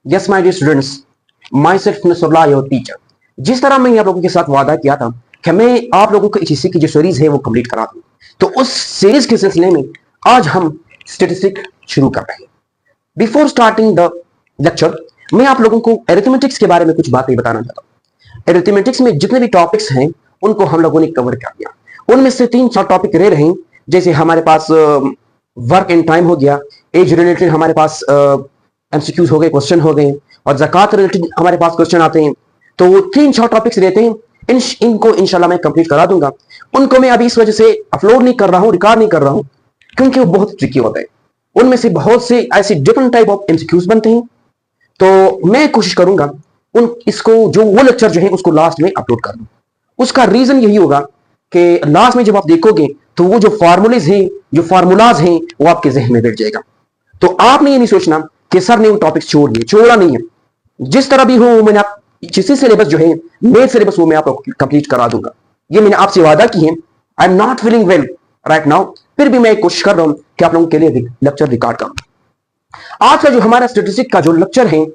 Yes my dear students, myself Nasrullah your teacher. जिस तरह मैंने आप लोगों के साथ वादा किया था कि मैं आप लोगों को एचईसी की जो सीरीज है वो कंप्लीट करा दूं, तो उस सीरीज के सिलसिले में आज हम स्टैटिस्टिक शुरू कर रहे हैं। बिफोर स्टार्टिंग द लेक्चर मैं आप लोगों को एरिथमेटिक्स के बारे में कुछ बातें बताना चाहता हूँ। एरिथमेटिक्स में जितने भी टॉपिक्स हैं उनको हम लोगों ने कवर कर दिया। उनमें से 3-4 टॉपिक रह रहे हैं, जैसे हमारे पास वर्क एंड टाइम हो गया, एज रिलेटेड हमारे पास एमसीक्यूज हो गए, क्वेश्चन हो गए, और ज़कात रिलेटेड हमारे पास क्वेश्चन आते हैं। तो 3-4 टॉपिक्स रहते हैं, इनको इंशाल्लाह मैं कंप्लीट करा दूंगा। उनको मैं अभी इस वजह से अपलोड नहीं कर रहा हूँ, रिकॉर्ड नहीं कर रहा हूँ, क्योंकि वो बहुत ट्रिकी होता है। उनमें से बहुत से ऐसे डिफरेंट टाइप ऑफ एमसीक्यूज बनते हैं, तो मैं कोशिश करूंगा इसको जो वो लेक्चर जो है उसको लास्ट में अपलोड कर दूं। उसका रीजन यही होगा कि लास्ट में जब आप देखोगे तो वो जो फार्मूलेज हैं, जो फार्मूलाज हैं, वो आपके जहन में बैठ जाएगा। तो आपने ये नहीं सोचना कि सर ने वो टॉपिक्स छोड़ दिए, छोड़ा नहीं है। जिस तरह भी हो मैंने आप जिस सिलेबस जो है मेन सिलेबस वो मैं आपको कंप्लीट करा दूंगा। ये मैंने आपसे वादा की है। I am not feeling well right now, फिर भी मैं कोशिश कर रहा हूं कि आप लोगों के लिए लेक्चर रिकॉर्ड करूं। आज का जो हमारा स्टैटिस्टिक का जो लेक्चर है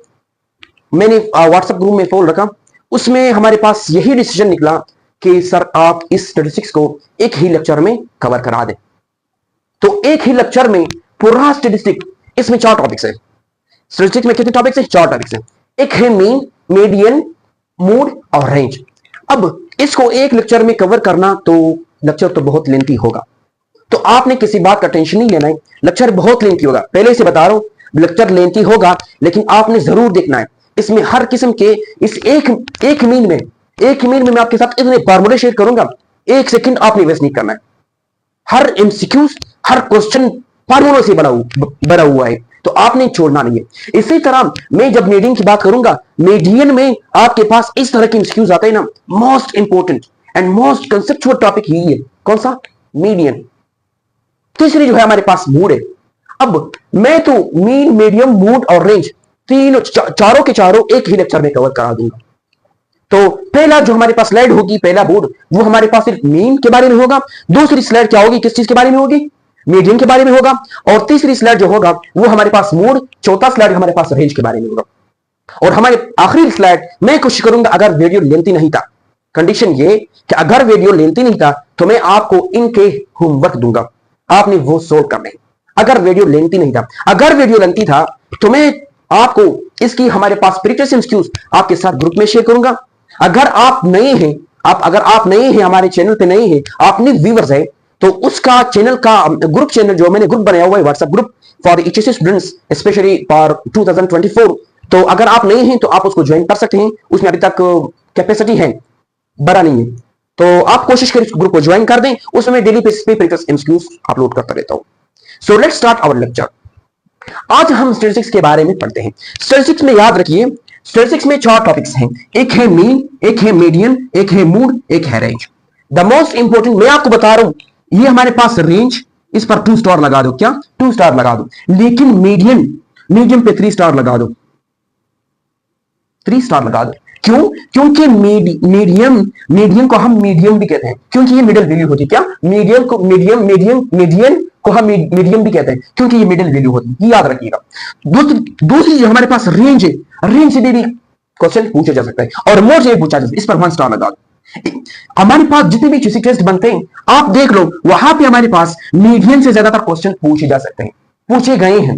मैंने व्हाट्सएप ग्रुप में पोल रखा, उसमें हमारे पास यही डिसीजन निकला कि सर आप इस स्टैटिस्टिक्स को एक ही लेक्चर में कवर करा दें। तो एक ही लेक्चर में पूरा स्टैटिस्टिक, इसमें 4 टॉपिक्स है। स्टैटिस्टिक्स में कितने टॉपिक्स हैं? 4 टॉपिक्स हैं। एक है मीन, मीडियन, मूड और रेंज। अब इसको एक लेक्चर में कवर करना तो लेक्चर तो बहुत लेंथी होगा, तो आपने किसी बात का टेंशन नहीं लेना है। लेक्चर बहुत लेंथी होगा, पहले से बता रहा हूं, लेक्चर लेंथी होगा, लेकिन आपने जरूर देखना है इसमें हर किस्म के इस एक मीन में मैं आपके साथ इतने फार्मूले शेयर करूंगा, 1 सेकंड आपने वेस्ट नहीं करना है। हर एमसीक्यूज, हर क्वेश्चन फार्मूलों से बना हुआ है, तो आपने छोड़ना नहीं है। इसी तरह मैं जब मीडियन की बात करूंगा, मीडियन में आपके पास इस तरह के एमसीक्यूज आते हैं ना, most important and most conceptual topic ही है। कौन सा? मीडियन। तीसरी जो है हमारे पास मूड है। अब मैं तो मीन, मीडियम, मूड और रेंज तीनों चारों के चारों एक ही लेक्चर में कवर करा दूंगा। तो पहला जो हमारे पास स्लाइड होगी, पहला बोर्ड, वो हमारे पास सिर्फ मीन के बारे में होगा। दूसरी स्लाइड क्या होगी, किस चीज के बारे में होगी? मीडियन के बारे में होगा। और तीसरी स्लाइड जो होगा वो हमारे पास मूड, चौथा स्लाइड हमारे पास रेंज के बारे में होगा। और हमारे आखिरी स्लाइड मैं कोशिश करूंगा, अगर वीडियो लेंथी नहीं था, कंडीशन ये कि अगर वीडियो लेंथी नहीं था तो मैं आपको इनके होमवर्क दूंगा, आपने वो सोल्व करने। अगर वीडियो लेंथी नहीं था, अगर वीडियो लेंथी था तो मैं आपको इसकी हमारे पास प्रीवियस एमसीक्यूज आपके साथ ग्रुप में शेयर करूंगा। अगर आप नए हैं, हमारे चैनल पे नए हैं, आप न्यू व्यूअर्स हैं, तो उसका चैनल का ग्रुप चैनल जो मैंने ग्रुप बनाया हुआ है, WhatsApp group for HSC students specially for 2024, तो अगर आप नए हैं तो आप उसको ज्वाइन कर सकते हैं। उसमें अभी तक कैपेसिटी है, बड़ा नहीं है, तो आप कोशिश करें ग्रुप को ज्वाइन कर दें। उसमें डेली बेसिस पे प्रीवियस एमसीक्यूज अपलोड करता रहता हूं। So let's start our lecture. आज हम स्टैटिस्टिक्स के बारे में पढ़ते हैं। स्टैटिस्टिक्स में याद रखिए, स्टैटिस्टिक्स में 4 टॉपिक्स हैं। एक है मीन, एक है मीडियन, एक है मूड, एक है रेंज। द मोस्ट इंपोर्टेंट मैं आपको बता रहा हूं, ये हमारे पास रेंज, इस पर 2 स्टार लगा दो। क्या? 2 स्टार लगा दो। लेकिन मीडियन पे 3 स्टार लगा दो। 3 स्टार लगा दो। क्यों? क्योंकि मीडियन को हम मीडियम भी कहते हैं, क्योंकि ये मिडिल वैल्यू होती है। क्या? मीडियन को हम मीडियम भी कहते हैं, क्योंकि ये मिडिल वैल्यू होती है। ये याद रखिएगा। दूसरी जो हमारे पास रेंज है, रेंज से भी क्वेश्चन पूछा जा सकता है, और मोड से पूछा जा सकता है। इस पर 1 स्टार लगा दो। हमारे पास जितने भी एचएससी टेस्ट बनते हैं आप देख लो, वहां पे हमारे पास मीडियन से ज्यादातर क्वेश्चन पूछे जा सकते हैं, पूछे गए हैं।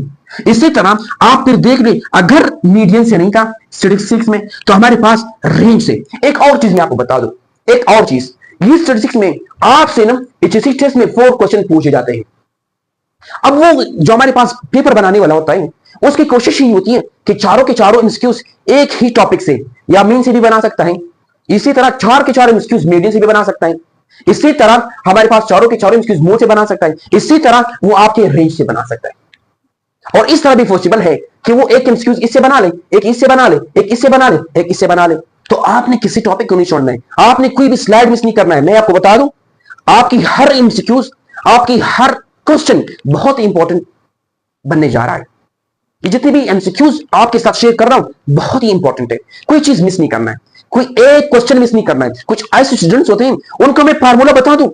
इसी तरह आप फिर देख ले, अगर मीडियन से नहीं था स्टैटिस्टिक्स में तो हमारे पास रेंज से। एक और चीज मैं आपको बता दूं, एक और चीज, ये स्टैटिस्टिक्स में आपसे ना एचएससी टेस्ट में 4 क्वेश्चन पूछे जाते हैं। अब वो जो हमारे पास पेपर बनाने वाला होता है उसकी कोशिश ही होती है कि चारों के चारों एमसीक्यूज एक ही टॉपिक से या मीन से भी बना सकता है, इसी तरह 4 के 4 एमसीक्यूज मीडियन से भी बना सकता है, इसी तरह हमारे पास चारों के चारों एमसीक्यूज मूड से बना सकता है, इसी तरह वो आपके रेंज से बना सकता है। और इस तरह भी पॉसिबल है कि वो एक एमसीक्यूज इससे बना ले, एक इससे बना ले, एक इससे बना ले, एक इससे बना ले। तो आपने किसी टॉपिक को नहीं छोड़ना है, आपने कोई भी स्लाइड मिस नहीं करना है। मैं आपको बता दूं, आपकी हर एमसीक्यूज, आपकी हर क्वेश्चन बहुत इंपॉर्टेंट बनने जा रहा है। ये जितने भी एमसीक्यूज आपके साथ शेयर कर रहा हूं बहुत ही इंपॉर्टेंट है, कोई चीज मिस नहीं करना है, कोई एक क्वेश्चन मिस नहीं करना है। कुछ ऐसे स्टूडेंट्स होते हैं उनको मैं फार्मूला बता दूं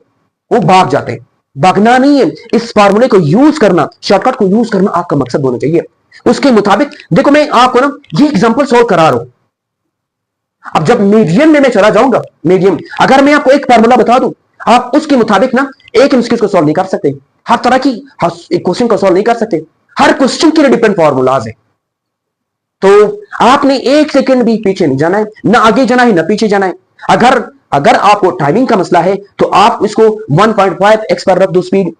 वो भाग जाते हैं, भागना नहीं है, इस फार्मूले को यूज करना, शॉर्टकट को यूज करना आपका मकसद होना चाहिए। उसके मुताबिक देखो, मैं आपको ना ये एग्जांपल सॉल्व करा रहा हूं। अब जब मीडियम में मैं चला जाऊंगा, मीडियम, अगर मैं आपको एक फार्मूला बता दूं, आप उसके मुताबिक ना एक एमसीक्यू को सॉल्व नहीं कर सकते, हर तरह की एक क्वेश्चन को सॉल्व नहीं कर सकते, हर क्वेश्चन के लिए डिफरेंट फार्मूलाज है। तो आपने एक सेकंड भी पीछे नहीं जाना है, ना आगे जाना है ना पीछे जाना है। अगर अगर आपको टाइमिंग का मसला है तो आप इसको 1.5x पर रख दो, स्पीड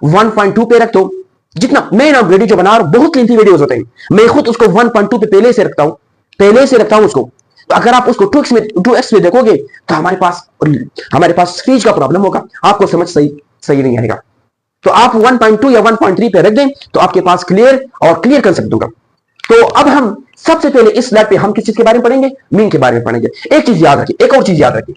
1.2 पे रख दो। जितना मैं ना वीडियो जो बना रहा हूं, बहुत लेंथी वीडियोस होते हैं, मैं खुद उसको 1.2 पे पहले से रखता हूं उसको। तो अगर आप उसको 2x में देखोगे तो हमारे पास स्पीच का प्रॉब्लम होगा, आपको समझ सही नहीं आएगा। तो आप 1.2 या 1.3 पे रख दें तो आपके पास क्लियर कंसेप्ट होगा। तो अब हम सबसे पहले इस स्लाइड पे हम किस चीज के बारे में पढ़ेंगे? मीन के बारे में पढ़ेंगे। एक और चीज याद रखिए,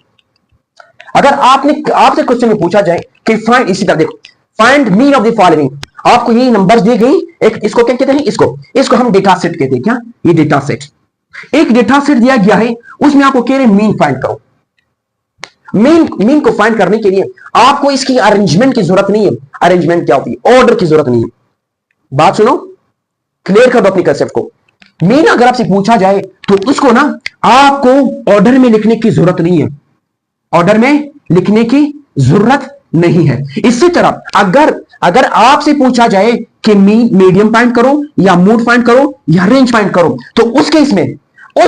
अगर आपसे क्वेश्चन में पूछा जाए कि फाइंड, इसी तरह देखो, find mean of the following, आपको ये नंबर्स दी गई, एक इसको क्या कहते हैं? इसको हम डेटा सेट कहते हैं। क्या? ये डेटा सेट, एक डेटा सेट दिया गया है, उसमें आपको कह रहे मीन फाइंड करो। मीन को फाइंड करने के लिए आपको इसकी अरेंजमेंट की जरूरत नहीं है। अरेंजमेंट क्या होती है? ऑर्डर की जरूरत नहीं है। बात सुनो, क्लियर कर दो अपनी कंसेप्ट को। मीन अगर आपसे पूछा जाए तो उसको ना आपको ऑर्डर में लिखने की जरूरत नहीं है, ऑर्डर में लिखने की जरूरत नहीं है। इसी तरह अगर आपसे पूछा जाए कि मीडियम फाइंड करो या मोड फाइंड करो या रेंज फाइंड करो, तो उस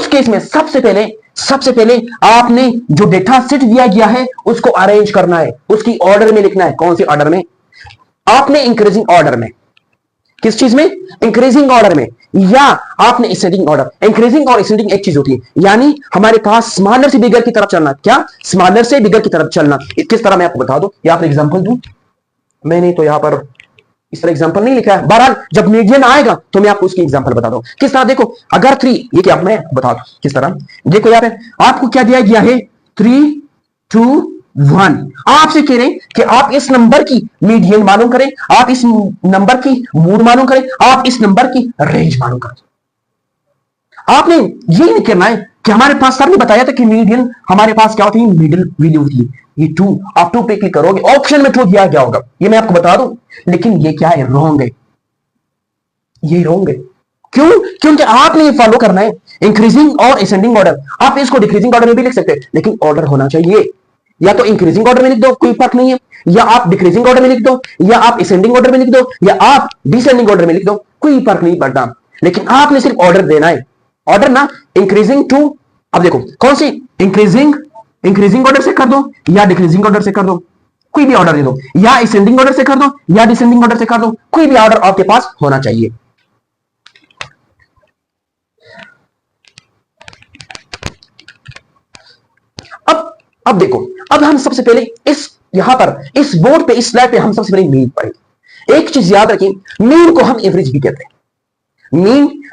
केस में सबसे पहले आपने जो डेटा सेट दिया गया है उसको अरेंज करना है, उसकी ऑर्डर में लिखना है। कौन से ऑर्डर में? आपने इंक्रीजिंग ऑर्डर में। किस चीज में? इंक्रीजिंग ऑर्डर में, या आपने असेंडिंग ऑर्डर। इंक्रीजिंग और असेंडिंग एक चीज होती है, यानी हमारे पास स्मॉलर से बिगर की तरफ चलना। क्या? स्मॉलर से बिगर की तरफ चलना। किस तरह? मैं आपको बता दूं, या फिर एग्जांपल दूं। मैंने तो यहां पर इस तरह एग्जांपल नहीं लिखा है, बहरहाल जब मीडियन आएगा तो मैं आपको उसकी एग्जांपल बता दूं। किस तरह? देखो, अगर 3, ये क्या मैं बता दूं किस तरह। देखो यहां पे आपको क्या दिया गया है? 3, 2, 1। आपसे कह रहे हैं कि आप इस नंबर की मीडियन मालूम करें, आप इस नंबर की मोड मालूम करें, आप इस नंबर की रेंज मालूम करें। आपने ये नहीं करना है कि हमारे पास सर ने बताया था कि मीडियन हमारे पास क्या होती है? मिडिल वैल्यू होती है। ये 2, आप 2 पे क्लिक करोगे, ऑप्शन में 2 दिया गया होगा, ये मैं आपको बता दूं, लेकिन ये क्या है? रॉन्ग है। ये रॉन्ग है। क्यों? क्योंकि आपने ये फॉलो करना है इंक्रीजिंग और असेंडिंग ऑर्डर। आप इसको डिक्रीजिंग ऑर्डर में भी लिख सकते हैं, लेकिन ऑर्डर होना चाहिए। या तो इंक्रीजिंग ऑर्डर में लिख दो, कोई फर्क नहीं है, या आप डिक्रीजिंग ऑर्डर में लिख दो, या आप असेंडिंग ऑर्डर में लिख दो, या आप डिसेंडिंग ऑर्डर में लिख दो, कोई फर्क नहीं पड़ता। लेकिन आपने सिर्फ ऑर्डर देना है। ऑर्डर ना, इंक्रीजिंग टू, अब देखो कौन सी, इंक्रीजिंग ऑर्डर से कर दो या डिक्रीजिंग ऑर्डर से कर दो, कोई भी ऑर्डर दे दो, या असेंडिंग ऑर्डर से कर दो या डिसेंडिंग ऑर्डर से कर दो, कोई भी ऑर्डर आपके पास होना चाहिए। अब देखो, अब हम सबसे पहले यहां पर इस बोर्ड पे, इस स्लाइड पे हम सबसे पहले मीन पढ़ेंगे। एक चीज याद रखिए, मीन को हम एवरेज भी कहते हैं।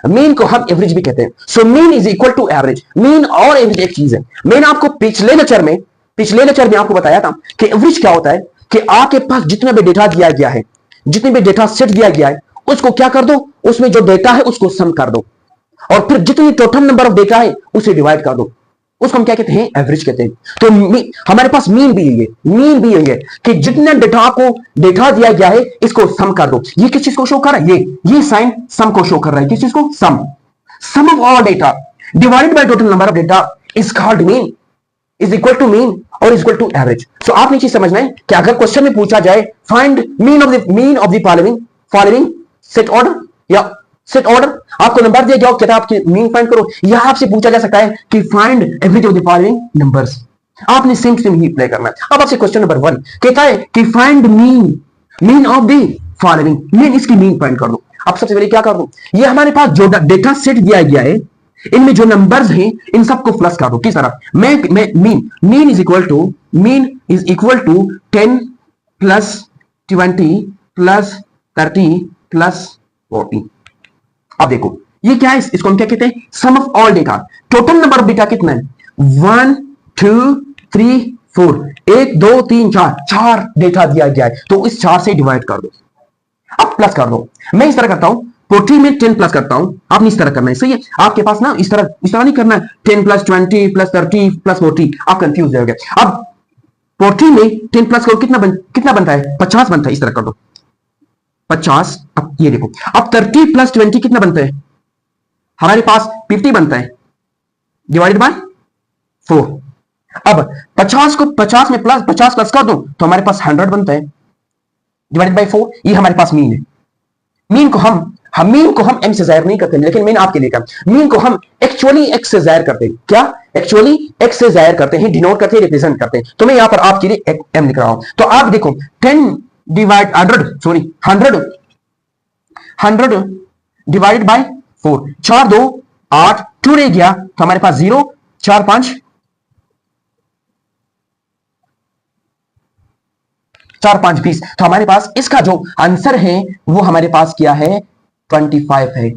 मीन को हम एवरेज भी कहते हैं। So mean is equal to average. Mean और एवरेज एक चीज है। मैंने आपको पिछले लेक्चर में आपको बताया था कि एवरेज क्या होता है, कि आपके पास जितना भी डेटा दिया गया है, जितने भी डेटा सेट दिया गया है, उसको क्या कर दो, उसमें जो डेटा है उसको सम कर दो, और फिर जितनी टोटल नंबर ऑफ डेटा है उसे डिवाइड कर दो, उसको हम क्या कहते हैं? एवरेज कहते हैं। तो हमारे पास मीन भी यही है कि जितने डेटा को डेटा दिया गया है इसको सम कर दो। ये किस चीज को शो कर रहा है? ये साइन सम को शो कर रहा है। किस चीज को? Sum of all data divided by total number of data is called mean, is equal to mean और is equal to average. So आपने चीज समझना है कि अगर क्वेश्चन में पूछा जाए find mean of the following set order, या सेट ऑर्डर, आपको नंबर दिया गया, कहता है आपके मीन फाइंड करो, या आपसे पूछा जा सकता है कि find average of the following numbers. आपने सेम ही प्ले करना है। अब आपसे क्वेश्चन नंबर 1 कहता है कि find mean of the following, mean, इसकी मीन फाइंड कर दो। अब सबसे पहले क्या कर दो, ये हमारे पास जो डेटा सेट दिया गया है, इनमें जो नंबर्स हैं इन सबको प्लस कर दो। किस तरह? Mean is equal to 10 plus 20 plus 30 plus 40। अब देखो ये क्या है? इसको हम क्या कहते हैं? Sum of all data. Total number of data कितना है? 1 2 3 4, 1 2 3 4, 4 डेटा दिया गया है, तो इस 4 से डिवाइड कर दो, अब प्लस कर दो। मैं इस तरह करता हूं, 40 में 10 प्लस करता हूं, आपने इस तरह करना है। सही है? आपके पास ना इस तरह नहीं करना है 10 प्लस 20 प्लस 30 प्लस 40, आप कंफ्यूज हो जाओगे। अब 40 में 10 प्लस करो, कितना बनता है? 50 बनता है। इस तरह कर दो, 50, अब ये देखो, अब 30 प्लस 20 कितना बनता है हमारे पास? 50 बनता है, डिवाइडेड बाय 4। अब 50 को 50 में प्लस 50 प्लस कर दो तो हमारे पास 100 बनता है, डिवाइडेड बाय 4। ये हमारे पास मीन है। मीन को हम मीन को हम m से जाहिर नहीं करते, लेकिन मीन आपके लिए का मीन को हम एक्चुअली x से जाहिर करते हैं। क्या? एक्चुअली x से जाहिर करते हैं, डिनोट करते हैं, रिप्रेजेंट करते हैं। तो मैं यहां पर आपके लिए m लिख रहा हूं। तो आप देखो 10 डिवाइड 100 डिवाइडेड बाय 4, 4 2 8, 2 रह गया तो हमारे पास 0, 4 5 4 5 20। तो हमारे पास इसका जो आंसर है वो हमारे पास क्या है? 25 है।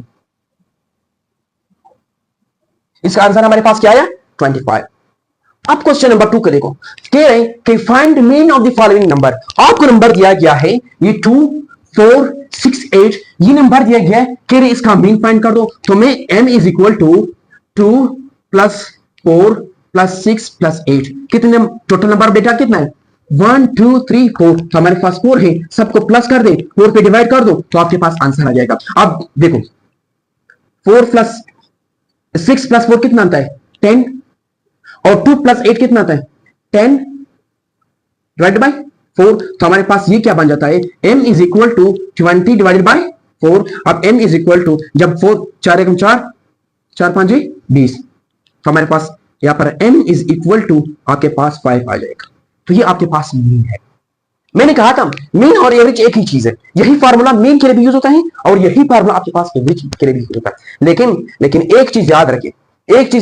इसका आंसर हमारे पास क्या है? 25। अब क्वेश्चन नंबर 2 करेगा, कह रहे कि find mean of the following number. आपको नंबर दिया गया है ये 2 4 6 8, ये नंबर दिया गया है, कह रहे इसका मीन फाइंड कर दो। तो मैं m is equal to 2 plus 4 plus 6 plus 8, कितने टोटल नंबर बेटा कितना है? 1 2 3 4। तो हमारे पास 4 है, सबको प्लस कर दे, 4 पे डिवाइड कर दो तो आपके पास आंसर आ जाएगा। अब देखो 4 प्लस 6 प्लस 4 कितना आता है? 10, और 2 प्लस 8 कितना आता है? 10 डिवाइड बाय 4। तो हमारे पास ये क्या बन जाता है? m is equal to 20 divided by 4। अब m इज इक्वल टू, जब 4 4 एकम 4 4 5 20, तो हमारे पास यहां पर m इज इक्वल टू आपके पास 5 आ जाएगा। तो ये आपके पास मीन है। मैंने कहा था मीन और एवरेज एक ही चीज है। यही फार्मूला मीन के लिए भी यूज होता है और यही फार्मूला आपके पास एवरेज के लिए भी यूज होता है। लेकिन एक चीज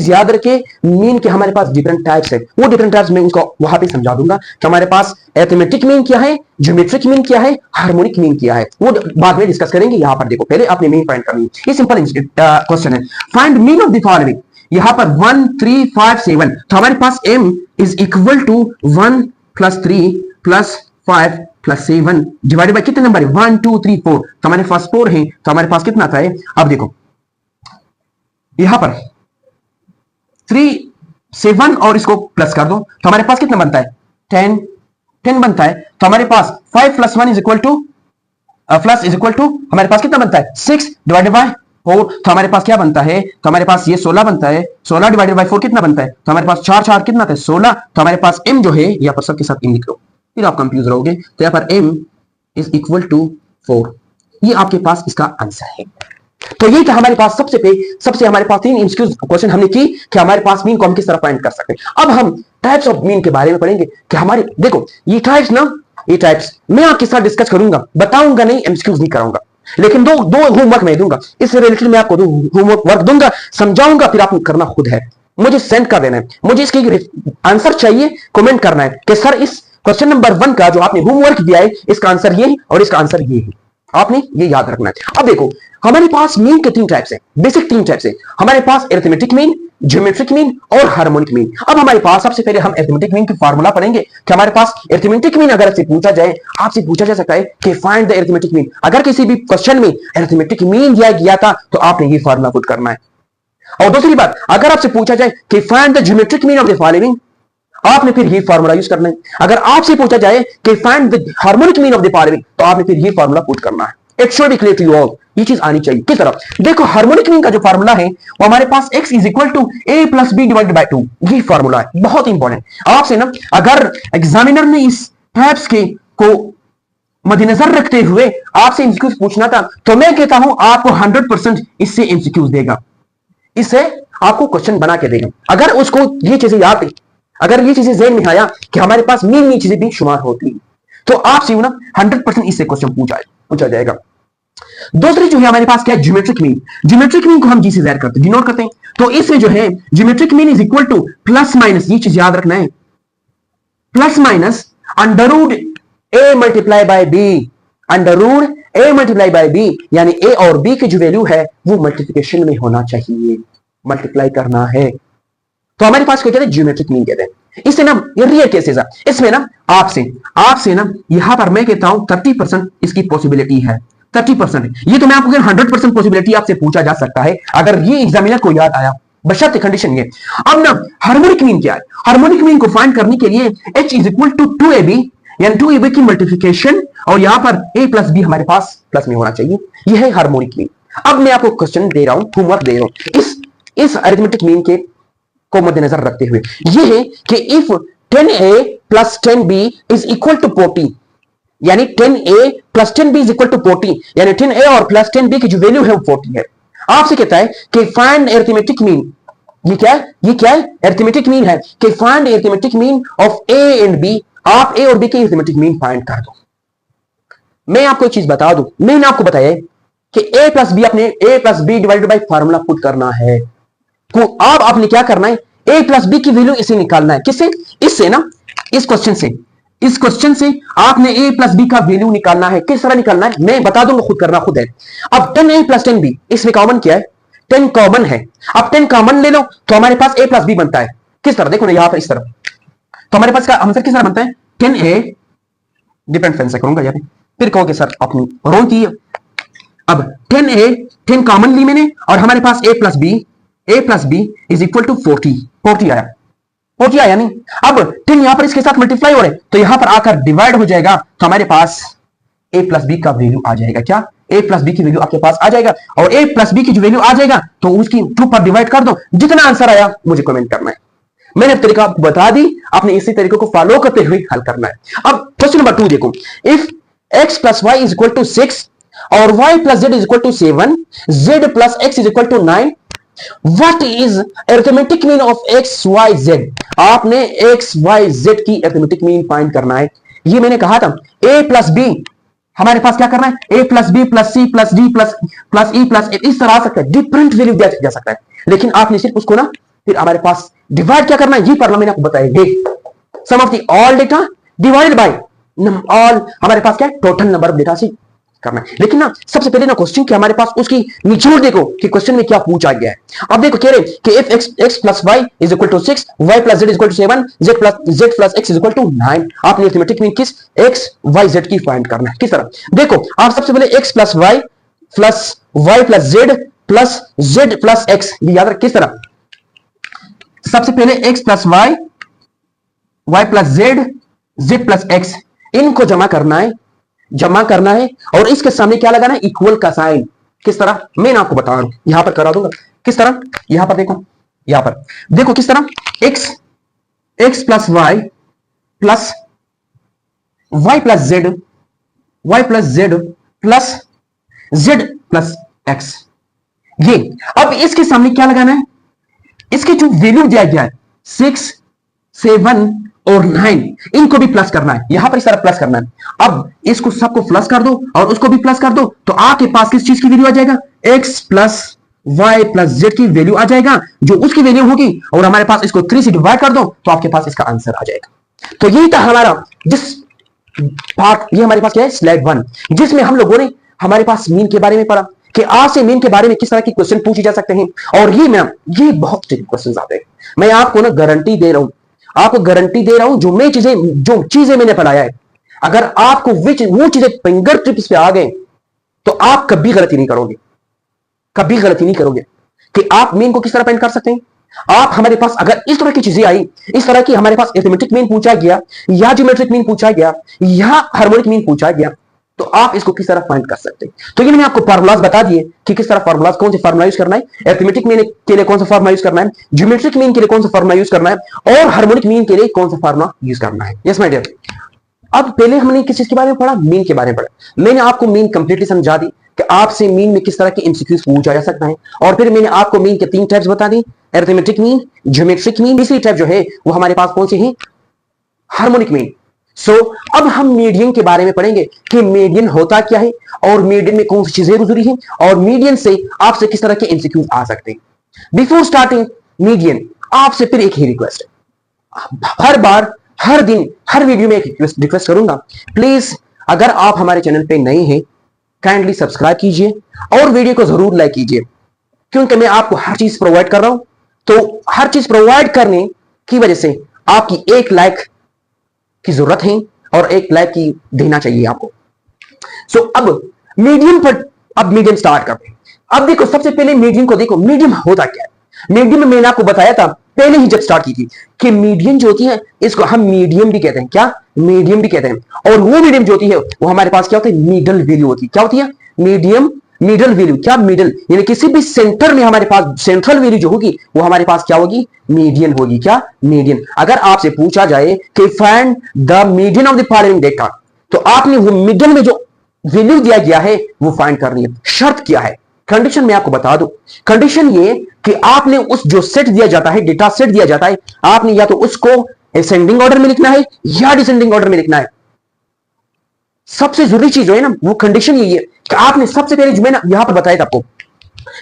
याद रखे, मीन के हमारे पास डिफरेंट टाइप्स है। वो डिफरेंट टाइप्स में उसको वहां पे समझा दूंगा कि हमारे पास अरिथमेटिक मीन क्या है, ज्योमेट्रिक मीन क्या है, हार्मोनिक मीन क्या है, वो बाद में डिस्कस करेंगे। यहां पर देखो, पहले आपने मीन फाइंड करनी है। ये सिंपल क्वेश्चन है, find mean of the following. यहां पर 1 3 5 7, तो हमारे पास m is equal to 1 plus 3 plus 5 plus 7 divided by कितने नंबर है? 1 2 3 4। तो हमारे पास 4 है, तो हमारे पास कितना आता है? अब देखो यहां पर 3 7 और इसको प्लस कर दो तो हमारे पास कितना बनता है? 10 बनता है। तो हमारे पास 5 प्लस 1 इज इक्वल टू हमारे पास कितना बनता है? 6 डिवाइडेड बाय 4। तो हमारे पास क्या बनता है? तो हमारे पास ये 16 बनता है। 16 डिवाइडेड बाय 4 कितना बनता है? तो हमारे पास 4 4 कितना आता है? 16। तो हमारे पास m जो है, यहाँ पर सबके साथ m लिख लो, फिर आप कंफ्यूज रहोगे। तो यहाँ पर m इज इक्वल टू 4। ये आपके पास इसका आंसर है। तो ये था हमारे पास सबसे हमारे पास 3 एमसीक्यू क्वेश्चन हमने की कि हमारे पास मीन को हम किस तरह फाइंड कर सकते हैं। अब हम टाइप्स ऑफ मीन के बारे में पढ़ेंगे कि हमारे देखो ये टाइप्स मैं आपके साथ डिस्कस करूंगा, बताऊंगा नहीं, एमसीक्यूज नहीं कराऊंगा, लेकिन दो होमवर्क मैं दूंगा। इससे रिलेटेड मैं आपको होमवर्क दूंगा, समझाऊंगा, फिर आपको करना खुद है। मुझे सेंड कर देना है, मुझे इसकी आंसर चाहिए, कमेंट करना है कि सर इस क्वेश्चन नंबर 1 का जो आपने होमवर्क दिया है इसका आंसर ये है और इसका आंसर ये है। आपने ये याद रखना है। अब देखो हमारे पास मीन के 3 टाइप्स हैं, बेसिक 3 टाइप्स हैं हमारे पास, अरिथमेटिक मीन, ज्योमेट्रिक मीन और हार्मोनिक मीन। अब हमारे पास सबसे पहले हम अरिथमेटिक मीन की फार्मूला पढ़ेंगे कि हमारे पास अरिथमेटिक मीन अगर आपसे पूछा जा सकता है कि फाइंड द अरिथमेटिक मीन। अगर किसी भी क्वेश्चन में अरिथमेटिक मीन दिया गया था तो आपने ये फार्मूला पुट करना है। और दूसरी बात, अगर आपसे पूछा जाए कि find the geometric mean of the following, आपने फिर ये फार्मूला यूज करना है। अगर आपसे पूछा जाए कि find the harmonic mean of the following, तो आपने फिर ये फार्मूला पुट करना है। It should be clear to you all. ये चीज आनी चाहिए किस तरह। देखो हार्मोनिक मीन का जो फार्मूला है वो हमारे पास x is equal to a plus B divided by 2। ये फार्मूला है, बहुत इंपॉर्टेंट। आपसे ना अगर एग्जामिनर ने इस टाइप्स के को मद्देनजर रखते हुए आपसे एमसीक्यूज पूछना था तो मैं कहता हूं आपको 100% इससे एमसीक्यूज देगा, इससे आपको क्वेश्चन बना के देगा। अगर उसको ये चीजें याद है, अगर ये चीजें ज़हन में आया कि हमारे पास मीन चीजें भी शुमार होती है, तो आपसे ना 100% इससे क्वेश्चन पूछा जाएगा। दूसरी जो है हमारे पास क्या है? Geometric mean. ज्योमेट्रिक मीन को हम जी से ज़ाहिर करते हैं, डिनोट करते हैं। तो इसमें जो है geometric mean is equal to plus minus, ये चीज याद रखना है, plus minus under root A multiply by B, under root A multiply by B, यानी ए और बी की जो वैल्यू है वो मल्टीप्लिकेशन में होना चाहिए, मल्टीप्लाई करना है। तो हमारे पास क्या कहते हैं? ज्योमेट्रिक मीन कहते हैं। इससे ना ये रियल केसेस है, इसमें ना आपसे ना यहां पर मैं कहता हूं 30% इसकी पॉसिबिलिटी है, 30%। ये तो मैं आपको 100% पॉसिबिलिटी आपसे पूछा जा सकता है अगर ये एग्जामिनर को याद आया, बशर्ते कंडीशन ये। अब ना हार्मोनिक मीन क्या है? हार्मोनिक मीन को फाइंड करने के लिए h is equal to 2ab यानी 2ab की मल्टीप्लिकेशन और यहां पर a प्लस बी हमारे पास प्लस में होना चाहिए। यह है हार्मोनिक मीन। अब मैं आपको क्वेश्चन दे रहा हूं, होमवर्क दे रहा हूं इस अरिथमेटिक मीन के को मद्देनजर रखते हुए। यह है कि if 10a plus 10b is equal to 40, यानी 10a plus 10b is equal to 40, यानी 10a और प्लस 10b की जो वैल्यू है वो 40 है। आपसे कहता है कि फाइंड अरिथमेटिक मीन। ये क्या है? ये क्या है? अरिथमेटिक मीन है कि find arithmetic mean of a and b। आप a और b के अरिथमेटिक मीन फाइंड कर दो। मैं आपको एक चीज बता दूं, मैंने आपको बताया कि a प्लस बी, अपने a plus B divided by formula put करना है। तो अब आपने क्या करना है, a प्लस बी की वैल्यू इसे निकालना है। किससे? इससे ना, इस क्वेश्चन से आपने a प्लस बी का वैल्यू निकालना है। किस तरह निकालना है मैं बता दूंगा, खुद करना खुद है। अब 10a प्लस 10b, इसमें कॉमन क्या है? 10 कॉमन है। अब 10 कॉमन ले लो तो हमारे पास a प्लस बी बनता है। किस तरह? देखो ना यहां पर इस तरह, तो हमारे पास का आंसर किस तरह बनता है? 10a, डिफरेंट फैन से करूंगा यार, फिर कहोगे सर आपने रॉन्ग की है। अब 10a, 10 कॉमन ली मैंने और हमारे पास a plus b is equal to 40 आया। 40 आया नहीं। अब 10 यहां पर इसके साथ मल्टीप्लाई हो रहे तो यहां पर आकर डिवाइड हो जाएगा, तो हमारे पास a प्लस बी का वैल्यू आ जाएगा। क्या? a प्लस बी की वैल्यू आपके पास आ जाएगा, और a प्लस बी की जो वैल्यू आ जाएगा तो उसकी 2 पर डिवाइड कर दो। जितना आंसर आया मुझे कमेंट करना है। मैंने तरीका आपको बता दी, आपने इसी तरीके को फॉलो करते हुए हल करना है। अब क्वेश्चन नंबर 2 देखो, if x plus y is equal to 6 और y plus z is equal to 7, z plus x is equal to 9, what is arithmetic mean of x y z। आपने x y z की arithmetic mean find करना है। ये मैंने कहा था a plus b, हमारे पास क्या करना है? a plus b plus c plus d plus e plus इस तरह आ सकता है, डिफरेंट वैल्यू दिया जा सकता है, लेकिन आपने सिर्फ उसको ना फिर हमारे पास डिवाइड क्या करना है, ये फॉर्मूला मैंने आपको बताया। Sum of the all data divided by all, हमारे पास क्या है? टोटल नंबर ऑफ डेटा से करना है। लेकिन ना सबसे पहले ना क्वेश्चन के हमारे पास उसकी निचोड़ देखो कि क्वेश्चन में क्या पूछा गया है। अब देखो कह रहे कि if x plus y is equal to 6, y plus z is equal to 7, z plus x is equal to 9। आपने अरिथमेटिक मीन किस x y z की फाइंड करना है। किस तरह? देखो आप सबसे पहले x plus y plus z plus x, ये याद रख। किस तरह? सबसे पहले x plus y plus z plus x, इनको जमा करना है और इसके सामने क्या लगाना है? इक्वल का साइन। किस तरह? मैं आपको बता रहा हूं, यहां पर करा दूंगा। किस तरह? यहां पर देखो, यहां पर देखो किस तरह, x plus y plus y plus z plus x। ये अब इसके सामने क्या लगाना है? इसके जो वैल्यू दिया गया है 6, 7 और 9, इनको भी प्लस करना है। यहां पर इस तरह प्लस करना है। अब इसको सबको प्लस कर दो और उसको भी प्लस कर दो, तो आपके पास किस चीज की वैल्यू आ जाएगा? x plus y plus z की वैल्यू आ जाएगा, जो उसकी वैल्यू होगी, और हमारे पास इसको 3 से डिवाइड कर दो तो आपके पास इसका आंसर आ जाएगा। तो यही था हमारा जिस पार्ट, ये हमारे पास क्या है? स्लाइड 1, जिसमें हम लोगों ने हमारे पास मीन के बारे में पढ़ा कि आज से मीन के बारे में किस तरह की क्वेश्चन पूछे जा सकते हैं। और ये बहुत क्वेश्चन आते हैं। मैं आपको ना गारंटी दे रहा हूं, जो चीजें मैंने पढ़ाया है, अगर आपको वो चीजें फिंगर टिप्स पे आ गए तो आप कभी गलती नहीं करोगे कि आप मीन को किस तरह फाइंड कर सकते हैं। आप हमारे पास अगर इस तरह की चीजें आई, इस तरह की हमारे पास अरिथमेटिक मीन पूछा गया या ज्योमेट्रिक मीन पूछा गया या हार्मोनिक मीन पूछा गया, तो आप इसको किस तरह फाइंड कर सकते हैं। तो ये मैंने आपको फार्मूलाज बता दिए कि किस तरह फार्मूलाज, कौन से फार्मूला यूज करना है, अरिथमेटिक मीन के लिए कौन सा फार्मूला यूज करना है, ज्योमेट्रिक मीन के लिए कौन सा फार्मूला यूज करना है, और हार्मोनिक मीन के लिए कौन सा फार्मूला यूज करना है। यस माय डियर, अब पहले हमने किस चीज के बारे में पढ़ा? मीन के बारे में पढ़ा। मैंने आपको मीन कंप्लीटली समझा दी कि आपसे मीन में किस तरह के एमसीक्यूज पूछा जा सकता है, और फिर मैंने आपको मीन के 3 टाइप्स बता दी, अरिथमेटिक मीन, ज्योमेट्रिक मीन, तीसरी टाइप जो है वो हमारे पास कौन सी है? Harmonic mean. अब हम मीडियन के बारे में पढ़ेंगे कि मीडियन होता क्या है और मीडियन में कौन सी चीजें जरूरी है, और मीडियन से आपसे किस तरह के एमसीक्यूज आ सकते हैं। बिफोर स्टार्टिंग मीडियन, आपसे फिर एक ही रिक्वेस्ट है, हर बार, हर दिन, हर वीडियो में एक रिक्वेस्ट करूंगा, प्लीज अगर आप हमारे चैनल पे नए हैं काइंडली सब्सक्राइब कीजिए और वीडियो को जरूर लाइक कीजिए, क्योंकि मैं आपको हर चीज प्रोवाइड कर रहा हूं। तो हर चीज प्रोवाइड करने की वजह से आपकी एक लाइक की जरूरत है और एक लाइक की देना चाहिए आपको। अब मीडियम पर, अब मीडियम स्टार्ट करते हैं। अब देखो सबसे पहले मीडियम को देखो, मीडियम होता क्या है। मीडियम में मैंने आपको बताया था पहले ही जब स्टार्ट की थी कि मीडियन जो होती है इसको हम मीडियम भी कहते हैं। क्या? मीडियम भी कहते हैं। और वो मीडियम जो होती है वो हमारे पास क्या होता है? मिडल वैल्यू होती है। क्या होती है? Medium, middle value. क्या? मिडल, यानी किसी भी सेंटर में हमारे पास सेंट्रल वैल्यू जो होगी वो हमारे पास क्या होगी? मीडियन होगी। क्या? मीडियन। अगर आपसे पूछा जाए कि find the median of the following data, तो आपने वो मिडल में जो वैल्यू दिया गया है वो फाइंड करनी है। शर्त क्या है? कंडीशन मैं आपको बता दूं। कंडीशन ये कि आपने उस जो सेट दिया जाता है, डेटा सेट दिया जाता है, आपने या तो उसको असेंडिंग ऑर्डर में लिखना है या डिसेंडिंग ऑर्डर में लिखना है। सबसे जरूरी चीज जो है ना वो कंडीशन यही है कि आपने सबसे पहले जो मैं ना यहां पर बताया था आपको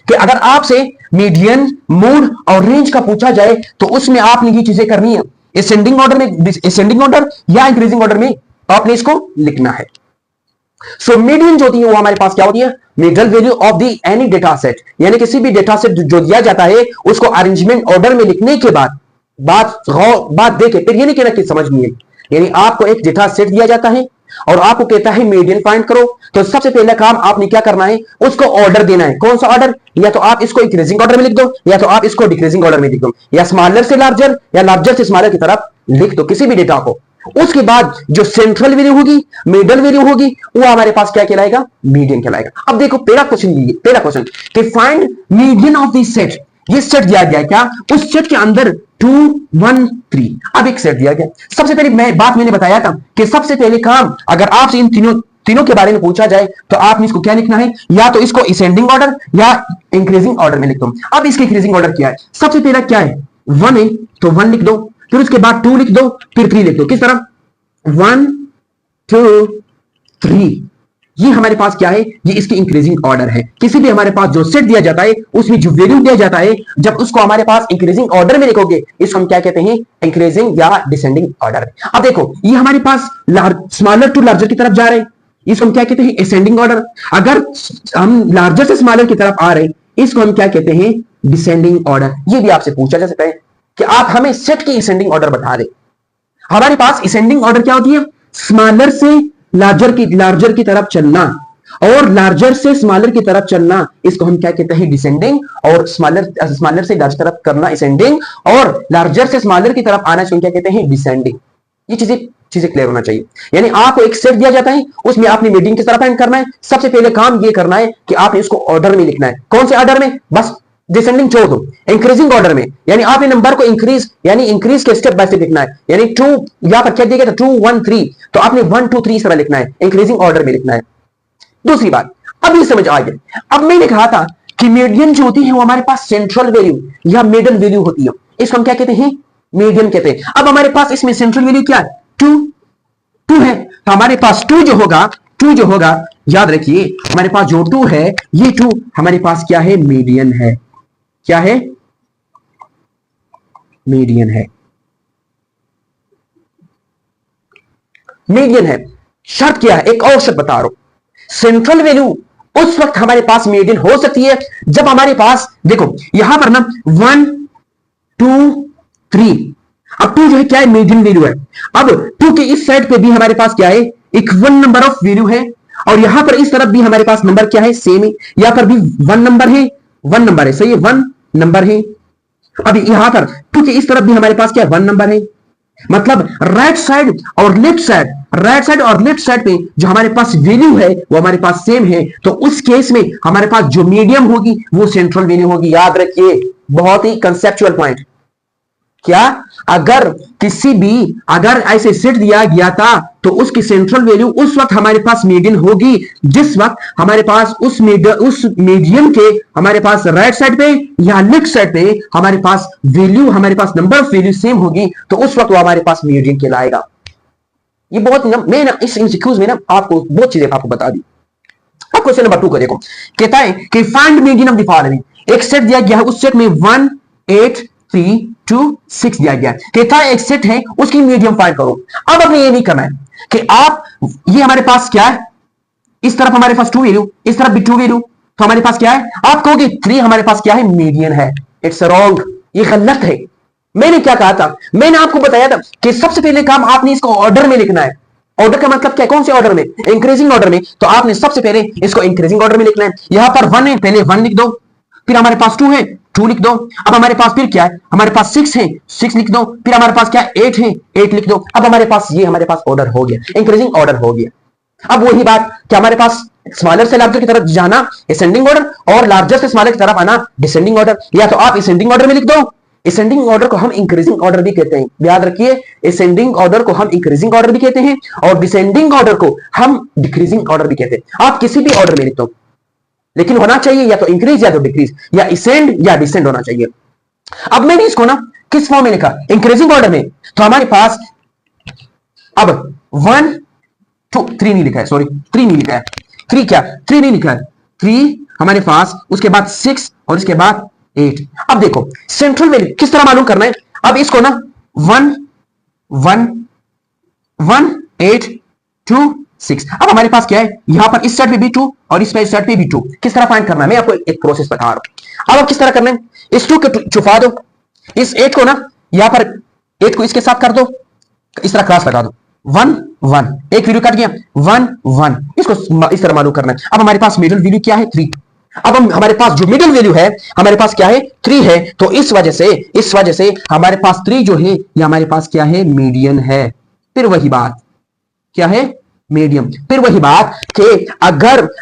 कि अगर आपसे मीडियन, मोड और रेंज का पूछा जाए तो उसमें आपने ये चीजें करनी है। असेंडिंग ऑर्डर में, असेंडिंग ऑर्डर या इंक्रीजिंग ऑर्डर में आपने इसको लिखना है। सो मीडियन जो होती है वो हमारे पास क्या होती है? Middle value of the any data set, यानी किसी भी डेटा सेट जो दिया जाता है उसको अरेंजमेंट ऑर्डर में लिखने के बाद बात देखे फिर ये नहीं कहना कि समझ नहीं है। यानी आपको एक डेटा सेट दिया जाता है और आपको कहता है मीडियन फाइंड करो, तो सबसे पहला काम आपने क्या करना है? उसको ऑर्डर देना है। कौन सा ऑर्डर? या तो आप इसको इंक्रीजिंग ऑर्डर में लिख दो या तो आप इसको डिक्रीजिंग ऑर्डर में लिख दो, या स्मॉलर से लार्जर या लार्जर से स्मॉलर की तरफ लिख दो किसी भी डेटा को। उसके बाद जो सेंट्रल वैल्यू होगी, मिडल वैल्यू होगी, वो हमारे पास क्या कहलाएगा? मीडियन कहलाएगा। अब देखो पहला क्वेश्चन कि find median of this set. ये सेट दिया गया क्या? उस सेट के अंदर 2 1 3। अब एक सेट दिया गया। सबसे पहले मैंने बताया था कि सबसे पहले काम अगर आपसे इन तीनों के बारे में पूछा जाए तो आपने इसको क्या लिखना है? या तो इसको असेंडिंग ऑर्डर या इंक्रीजिंग ऑर्डर में लिख दो। अब इसके इंक्रीजिंग ऑर्डर क्या है? सबसे पहला क्या है? 1 है तो 1 लिख दो, फिर उसके बाद 2 लिख दो, फिर 3 लिख दो। किस तरह? 1 2 3। ये हमारे पास क्या है? ये इसकी इंक्रीजिंग ऑर्डर है। किसी भी हमारे पास जो सेट दिया जाता है उसमें जो वैल्यू दिया जाता है, जब उसको हमारे पास इंक्रीजिंग ऑर्डर में लिखोगे इसको हम क्या कहते हैं? इंक्रीजिंग या डिसेंडिंग ऑर्डर। अब देखो ये हमारे पास स्मॉलर टू लार्जर की तरफ जा रहे हैं, इसको हम क्या कहते हैं? Ascending order. अगर हम लार्जर से स्मॉलर की तरफ आ रहे हैं इसको हम क्या कहते हैं? Descending order. ये भी आपसे पूछा जा सकता है कि आप हमें सेट की असेंडिंग ऑर्डर बता दें। हमारे पास असेंडिंग ऑर्डर क्या होती है? स्मॉलर से लार्जर की तरफ चलना और लार्जर से स्मॉलर की तरफ चलना, इसको हम क्या कहते हैं? डिसेंडिंग। और स्मॉलर से लार्जर तरफ करना असेंडिंग, और लार्जर से स्मॉलर की तरफ आना इसको क्या कहते हैं? डिसेंडिंग। ये चीजें क्लियर होना चाहिए। यानी आपको एक सेट दिया जाता है उसमें आपने मीडियन की तरफ एंड करना है। सबसे पहले काम ये करना है कि आपने इसको ऑर्डर में लिखना है। कौन से ऑर्डर में? बस डिसेंडिंग छोड़ दो, इंक्रीजिंग ऑर्डर में। यानी आपने नंबर को इंक्रीज यानी इंक्रीज के स्टेप बाय स्टेप लिखना है। यानी 2 यहां पर क्या दिया गया था? 2 1 3, तो आपने 1 2 3 इस तरह लिखना है, इंक्रीजिंग ऑर्डर में लिखना है। दूसरी बात अब ये समझ आ गया। अब मैंने कहा था कि मीडियन जो होती है वो हमारे पास सेंट्रल वैल्यू या मिडल वैल्यू होती है, इसको हम क्या कहते हैं? मीडियन कहते हैं। अब हमारे पास इसमें सेंट्रल वैल्यू क्या है? 2 है, तो हमारे पास 2 जो होगा याद रखिए हमारे पास जो 2 है ये 2 हमारे पास क्या है? मीडियन है। क्या है? मीडियन है। मीडियन है। शर्त क्या है? एक और शर्त बता रहा हूं। सेंट्रल वैल्यू उस वक्त हमारे पास मीडियन हो सकती है जब हमारे पास देखो यहां पर ना 1 2 3, अब 2 जो है क्या है? मीडियन वैल्यू है। अब 2 के इस साइड पे भी हमारे पास क्या है? इक्वल नंबर ऑफ वैल्यू है, और यहां पर इस तरफ भी हमारे पास नंबर क्या है? सेम है। यहां पर भी 1 नंबर है, 1 नंबर है, सही है, 1 नंबर है। अब यहां पर 2 के इस तरफ भी हमारे पास क्या? 1 नंबर है। मतलब राइट साइड और लेफ्ट साइड पे जो हमारे पास वैल्यू है वो हमारे पास सेम है, तो उस केस में हमारे पास जो मीडियम होगी वो सेंट्रल वैल्यू होगी। याद रखिए, बहुत ही कंसेप्चुअल पॉइंट। क्या? अगर ऐसे सेट दिया गया था तो उसकी सेंट्रल वैल्यू उस वक्त हमारे पास मीडियन होगी जिस वक्त हमारे पास उस मीडियन के हमारे पास राइट साइड पे या लेफ्ट साइड पे हमारे पास नंबर ऑफ वैल्यू सेम होगी, तो उस वक्त वो हमारे पास मीडियन कहलाएगा। ये बहुत मैं ना इस इंसिक्यूज में ना आपको बहुत चीजें आपको बता दी। अब क्वेश्चन नंबर 2 को देखो, कहता है कि find median of the following. एक सेट दिया गया है, उस सेट में 1 8 3 2 6 दिया गया, कहता है एक सेट है उसकी मीडियम फाइंड करो। अब अपने ये नहीं करना है कि आप ये हमारे पास क्या है? इस तरफ हमारे पास 2 वैल्यू, इस तरफ भी 2 वैल्यू, तो हमारे पास क्या है? आप कहोगे 3 हमारे पास क्या है? मीडियन है। इट्स रॉन्ग, ये गलत है। मैंने क्या कहा था? मैंने आपको बताया था कि सबसे पहले काम आपने इसको ऑर्डर में लिखना है। ऑर्डर का मतलब क्या? कौन से ऑर्डर में? इंक्रीजिंग ऑर्डर में। तो आपने सबसे पहले इसको इंक्रीजिंग ऑर्डर में लिखना है। यहां पर 1 है, पहले 1 लिख दो, फिर हमारे पास 2 है, 2 लिख दो। अब हमारे पास फिर क्या है, हमारे पास 6 है, 6 लिख दो। फिर हमारे पास क्या है, 8 है, 8 लिख दो। अब हमारे पास ये हमारे पास ऑर्डर हो गया, इंक्रीजिंग ऑर्डर हो गया। अब वही बात कि हमारे पास स्मॉलर से लार्जर की तरफ जाना असेंडिंग ऑर्डर और लार्जर से स्मॉलर की तरफ आना डिसेंडिंग ऑर्डर। या तो आप असेंडिंग ऑर्डर में लिख दो, असेंडिंग ऑर्डर को हम इंक्रीजिंग ऑर्डर भी कहते हैं, याद रखिए। असेंडिंग ऑर्डर को हम इंक्रीजिंग ऑर्डर भी कहते हैं और डिसेंडिंग ऑर्डर को हम डिक्रीजिंग ऑर्डर भी कहते हैं। आप किसी भी ऑर्डर में लिख दो, लेकिन होना चाहिए या तो इंक्रीज या तो डिक्रीज, या असेंड या डिसेंड होना चाहिए। अब मैंने इसको ना किस फॉर्म में लिखा, इंक्रीजिंग ऑर्डर में। तो हमारे पास अब 1 2 3 नहीं लिखा है, सॉरी 3 नहीं लिखा है, 3 क्या 3 नहीं लिखा है, 3 हमारे पास, उसके बाद 6 और इसके बाद 8। अब देखो सेंट्रल वैल्यू किस तरह मालूम करना है। अब इसको ना 1 1 1 8 2 6। अब हमारे पास क्या है, यहां पर इस साइड पे भी 2 और इस साइड पे भी 2। किस तरह फाइंड करना है, मैं आपको एक प्रोसेस बता रहा हूं। अब किस तरह करना है, इस 2 को छुपा दो, इस 8 को ना यहां पर 8 को इसके साथ कर दो, इस तरह क्रॉस लगा दो, 1 1, एक वैल्यू कट गया, 1 1। इसको इस तरह मालूम करना है। अब हमारे पास मिडिल वैल्यू क्या है, 3। अब हमारे पास जो मिडिल वैल्यू है हमारे पास क्या है, 3 है। तो इस वजह से हमारे पास 3 जो है ये हमारे पास क्या है, मीडियन है। फिर वही बात क्या है, मीडियम। फिर वही बात कि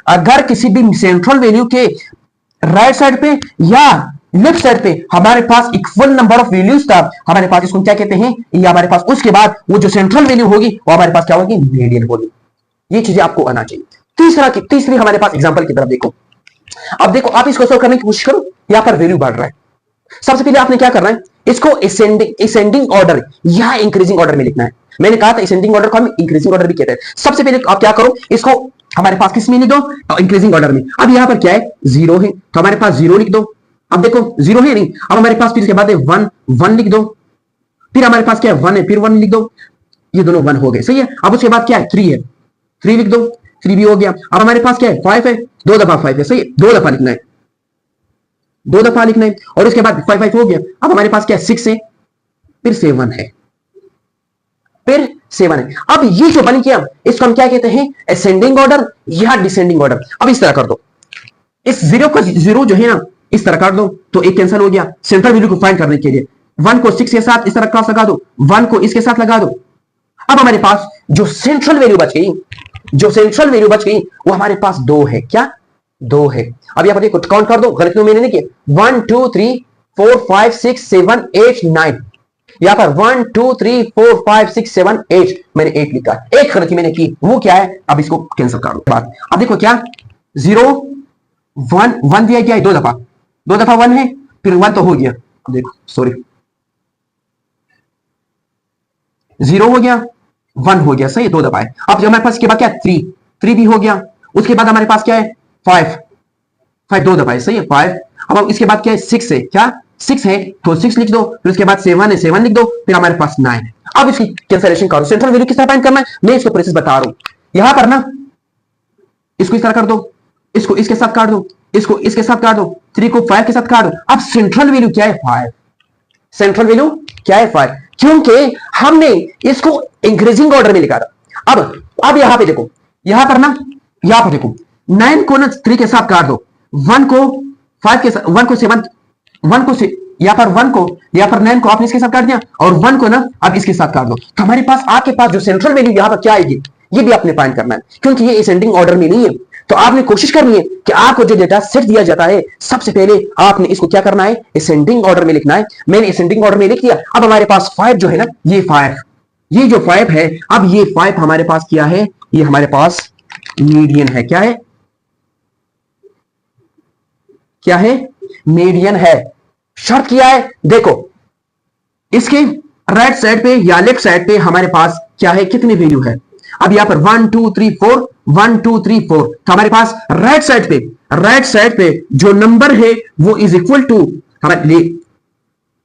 अगर किसी भी सेंट्रल वैल्यू के राइट साइड पे या लेफ्ट साइड पे हमारे पास इक्वल नंबर ऑफ वैल्यूज था, हमारे पास इसको क्या कहते हैं, ये हमारे पास उसके बाद वो जो सेंट्रल वैल्यू होगी वो हमारे पास क्या होगी, मीडियन होगी। ये चीजें आपको आना चाहिए। तीसरी हमारे पास एग्जांपल की तरफ देखो। अब देखो आप इसको सॉल्व करने की कोशिश करो, यहां पर वैल्यू बढ़ रहा है। सबसे पहले आपने क्या करना है, इसको असेंडिंग ऑर्डर या इंक्रीजिंग ऑर्डर में लिखना है। मैंने कहा था असेंडिंग ऑर्डर को हम इंक्रीजिंग ऑर्डर भी कहते हैं। सबसे पहले आप क्या करो, इसको हमारे पास किस में लिख दो, इंक्रीजिंग ऑर्डर में। अब यहां पर क्या है, 0 है तो हमारे पास 0 लिख दो। अब देखो 0 है नहीं, अब हमारे पास फिर इसके बाद 1 1 लिख दो। फिर हमारे पास क्या है, 1 है, फिर 1 लिख दो। ये दोनों 1 हो गए, सही है। अब उसके बाद क्या है, 3 है, 3 लिख दो, 3 भी हो गया। अब हमारे पास क्या है, 5 है, 2 दफा 5 है, सही है, 2 दफा लिखना है, 2 दफा लिखना है। और उसके बाद 5 5 हो गया। अब हमारे पास क्या है, 6 है, फिर 7 है, फिर 7 है। अब ये जो बन गया इसको हम क्या कहते हैं, असेंडिंग ऑर्डर या डिसेंडिंग ऑर्डर। अब इस तरह कर दो, इस 0 का 0 जो है ना इस तरह काट दो तो एक कैंसिल हो गया। सेंट्रल वैल्यू को फाइंड करने के लिए 1 को 6 के साथ इस तरह क्रॉस लगा दो, 1 को इसके साथ लगा दो। अब हमारे पास जो सेंट्रल वैल्यू बच गई वो हमारे पास 2 है। क्या, 2 है। अब यहां पर देखो काउंट कर दो, गलत मैंने नहीं किया। 1 2 3 4 5 6 7 8 9। यहां पर 1 2 3 4 5 6 7 8 मैंने 8 लिखा, एक गलती मैंने की, वो क्या है, अब इसको कैंसिल कर दो। बात अब देखो क्या, 0 1 1 दिया गया है 2 दफा, 2 दफा 1 है, फिर 1 तो हो गया। देखो सॉरी 0 हो गया, 1 हो गया, सही, 2 दफा है। अब हमारे पास इसके बाद क्या है, 3 भी हो गया। उसके बाद हमारे पास क्या है, 5 2 दफा है, सही है, 5। अब इसके बाद क्या है, 6 है, क्या 6 है तो 6 लिख दो। फिर उसके बाद 7 है, 7 लिख दो। फिर हमारे पास 9 है। अब इसकी कैंसिलेशन करो। सेंट्रल वैल्यू किस तरह फाइंड करना है, मैं इसको प्रोसेस बता रहा हूं। यहां पर ना इसको इस तरह कर दो, इसको इसके साथ काट दो, इसको इसके साथ काट दो, 3 को 5 के साथ काट दो। अब सेंट्रल वैल्यू क्या है, 5। सेंट्रल वैल्यू क्या है, 5, क्योंकि हमने इसको इंक्रीजिंग ऑर्डर में लिखा था। अब यहां पे देखो, यहां पर 9 को ना 3 के साथ काट दो, 1 को 5 के साथ, 1 को 7, 1 को यहां पर 1 को, यहां पर 9 को आपने इसके साथ काट दिया और 1 को ना अब इसके साथ काट दो। तो हमारे पास आपके पास जो सेंट्रल वैल्यू यहां पर क्या आएगी, ये भी आपने फाइंड करना है, क्योंकि ये असेंडिंग ऑर्डर में नहीं है। तो आपने कोशिश करनी है कि आपको जो डेटा सेट दिया जाता है सबसे पहले आपने इसको क्या करना है, असेंडिंग ऑर्डर में लिखना है। मैंने असेंडिंग ऑर्डर में लिख दिया। अब हमारे पास 5 जो है ना, ये 5, ये जो 5 है, अब ये 5 हमारे पास क्या है, ये हमारे पास मीडियन है। क्या है, क्या है, मीडियन है। शर्त किया है, देखो इसके राइट साइड पे या लेफ्ट साइड पे हमारे पास क्या है, कितनी वैल्यू है। अब यहां पर 1 2 3 4, 1 2 3 4, तो हमारे पास राइट साइड पे जो नंबर है वो इज इक्वल टू हमारे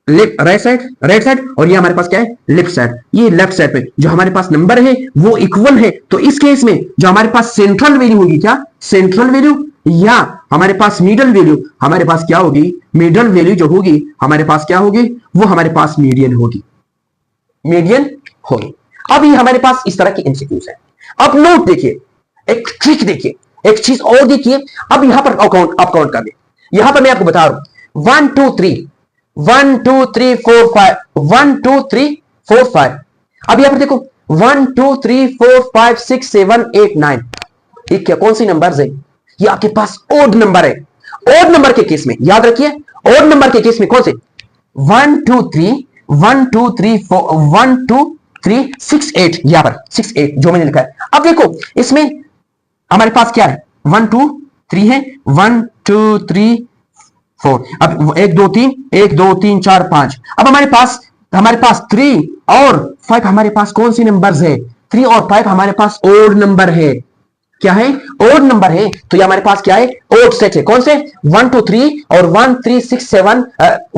राइट साइड और ये हमारे पास क्या है, लेफ्ट साइड। ये लेफ्ट साइड पे जो हमारे पास नंबर है वो इक्वल है। तो इस केस में जो हमारे पास सेंट्रल वैल्यू होगी, क्या सेंट्रल वैल्यू या हमारे पास मिडल वैल्यू, हमारे पास क्या होगी, मिडल वैल्यू जो होगी हमारे पास क्या होगी, वो हमारे पास मीडियन होगी, मीडियन होगी। अब ये हमारे पास इस तरह की एमसीक्यूज है। अब नोट देखिए, एक ट्रिक देखिए, एक चीज और देखिए। अब यहां पर आप काउंट कर दे, यहां पर मैं आपको बता रहा हूं 1 2 3 1 2 3 4 5 1 2 3 4 5। अब यहां पर देखो 1 2 3 4 5 6 7 8 9, ये क्या कौन सी नंबर्स है? ये आपके पास ओड नंबर है। ओड नंबर के केस में याद रखिए, ओड नंबर के केस में कौन से 1 2 3 1 2 3 4 1 2 3 6 8, यहां पर 6 8 जो मैंने लिखा है। अब देखो इसमें हमारे पास क्या है 1 2 3 है 1 2 3 4, अब 1 2 3 1 2 3 4 5। अब हमारे पास 3 और 5 हमारे पास कौन सी नंबर्स है? 3 और 5 हमारे पास ओड नंबर है। क्या है? ओड नंबर है। तो ये हमारे पास क्या है? ओड सेट है। कौन से? 1 2 3 और 1 3 6 7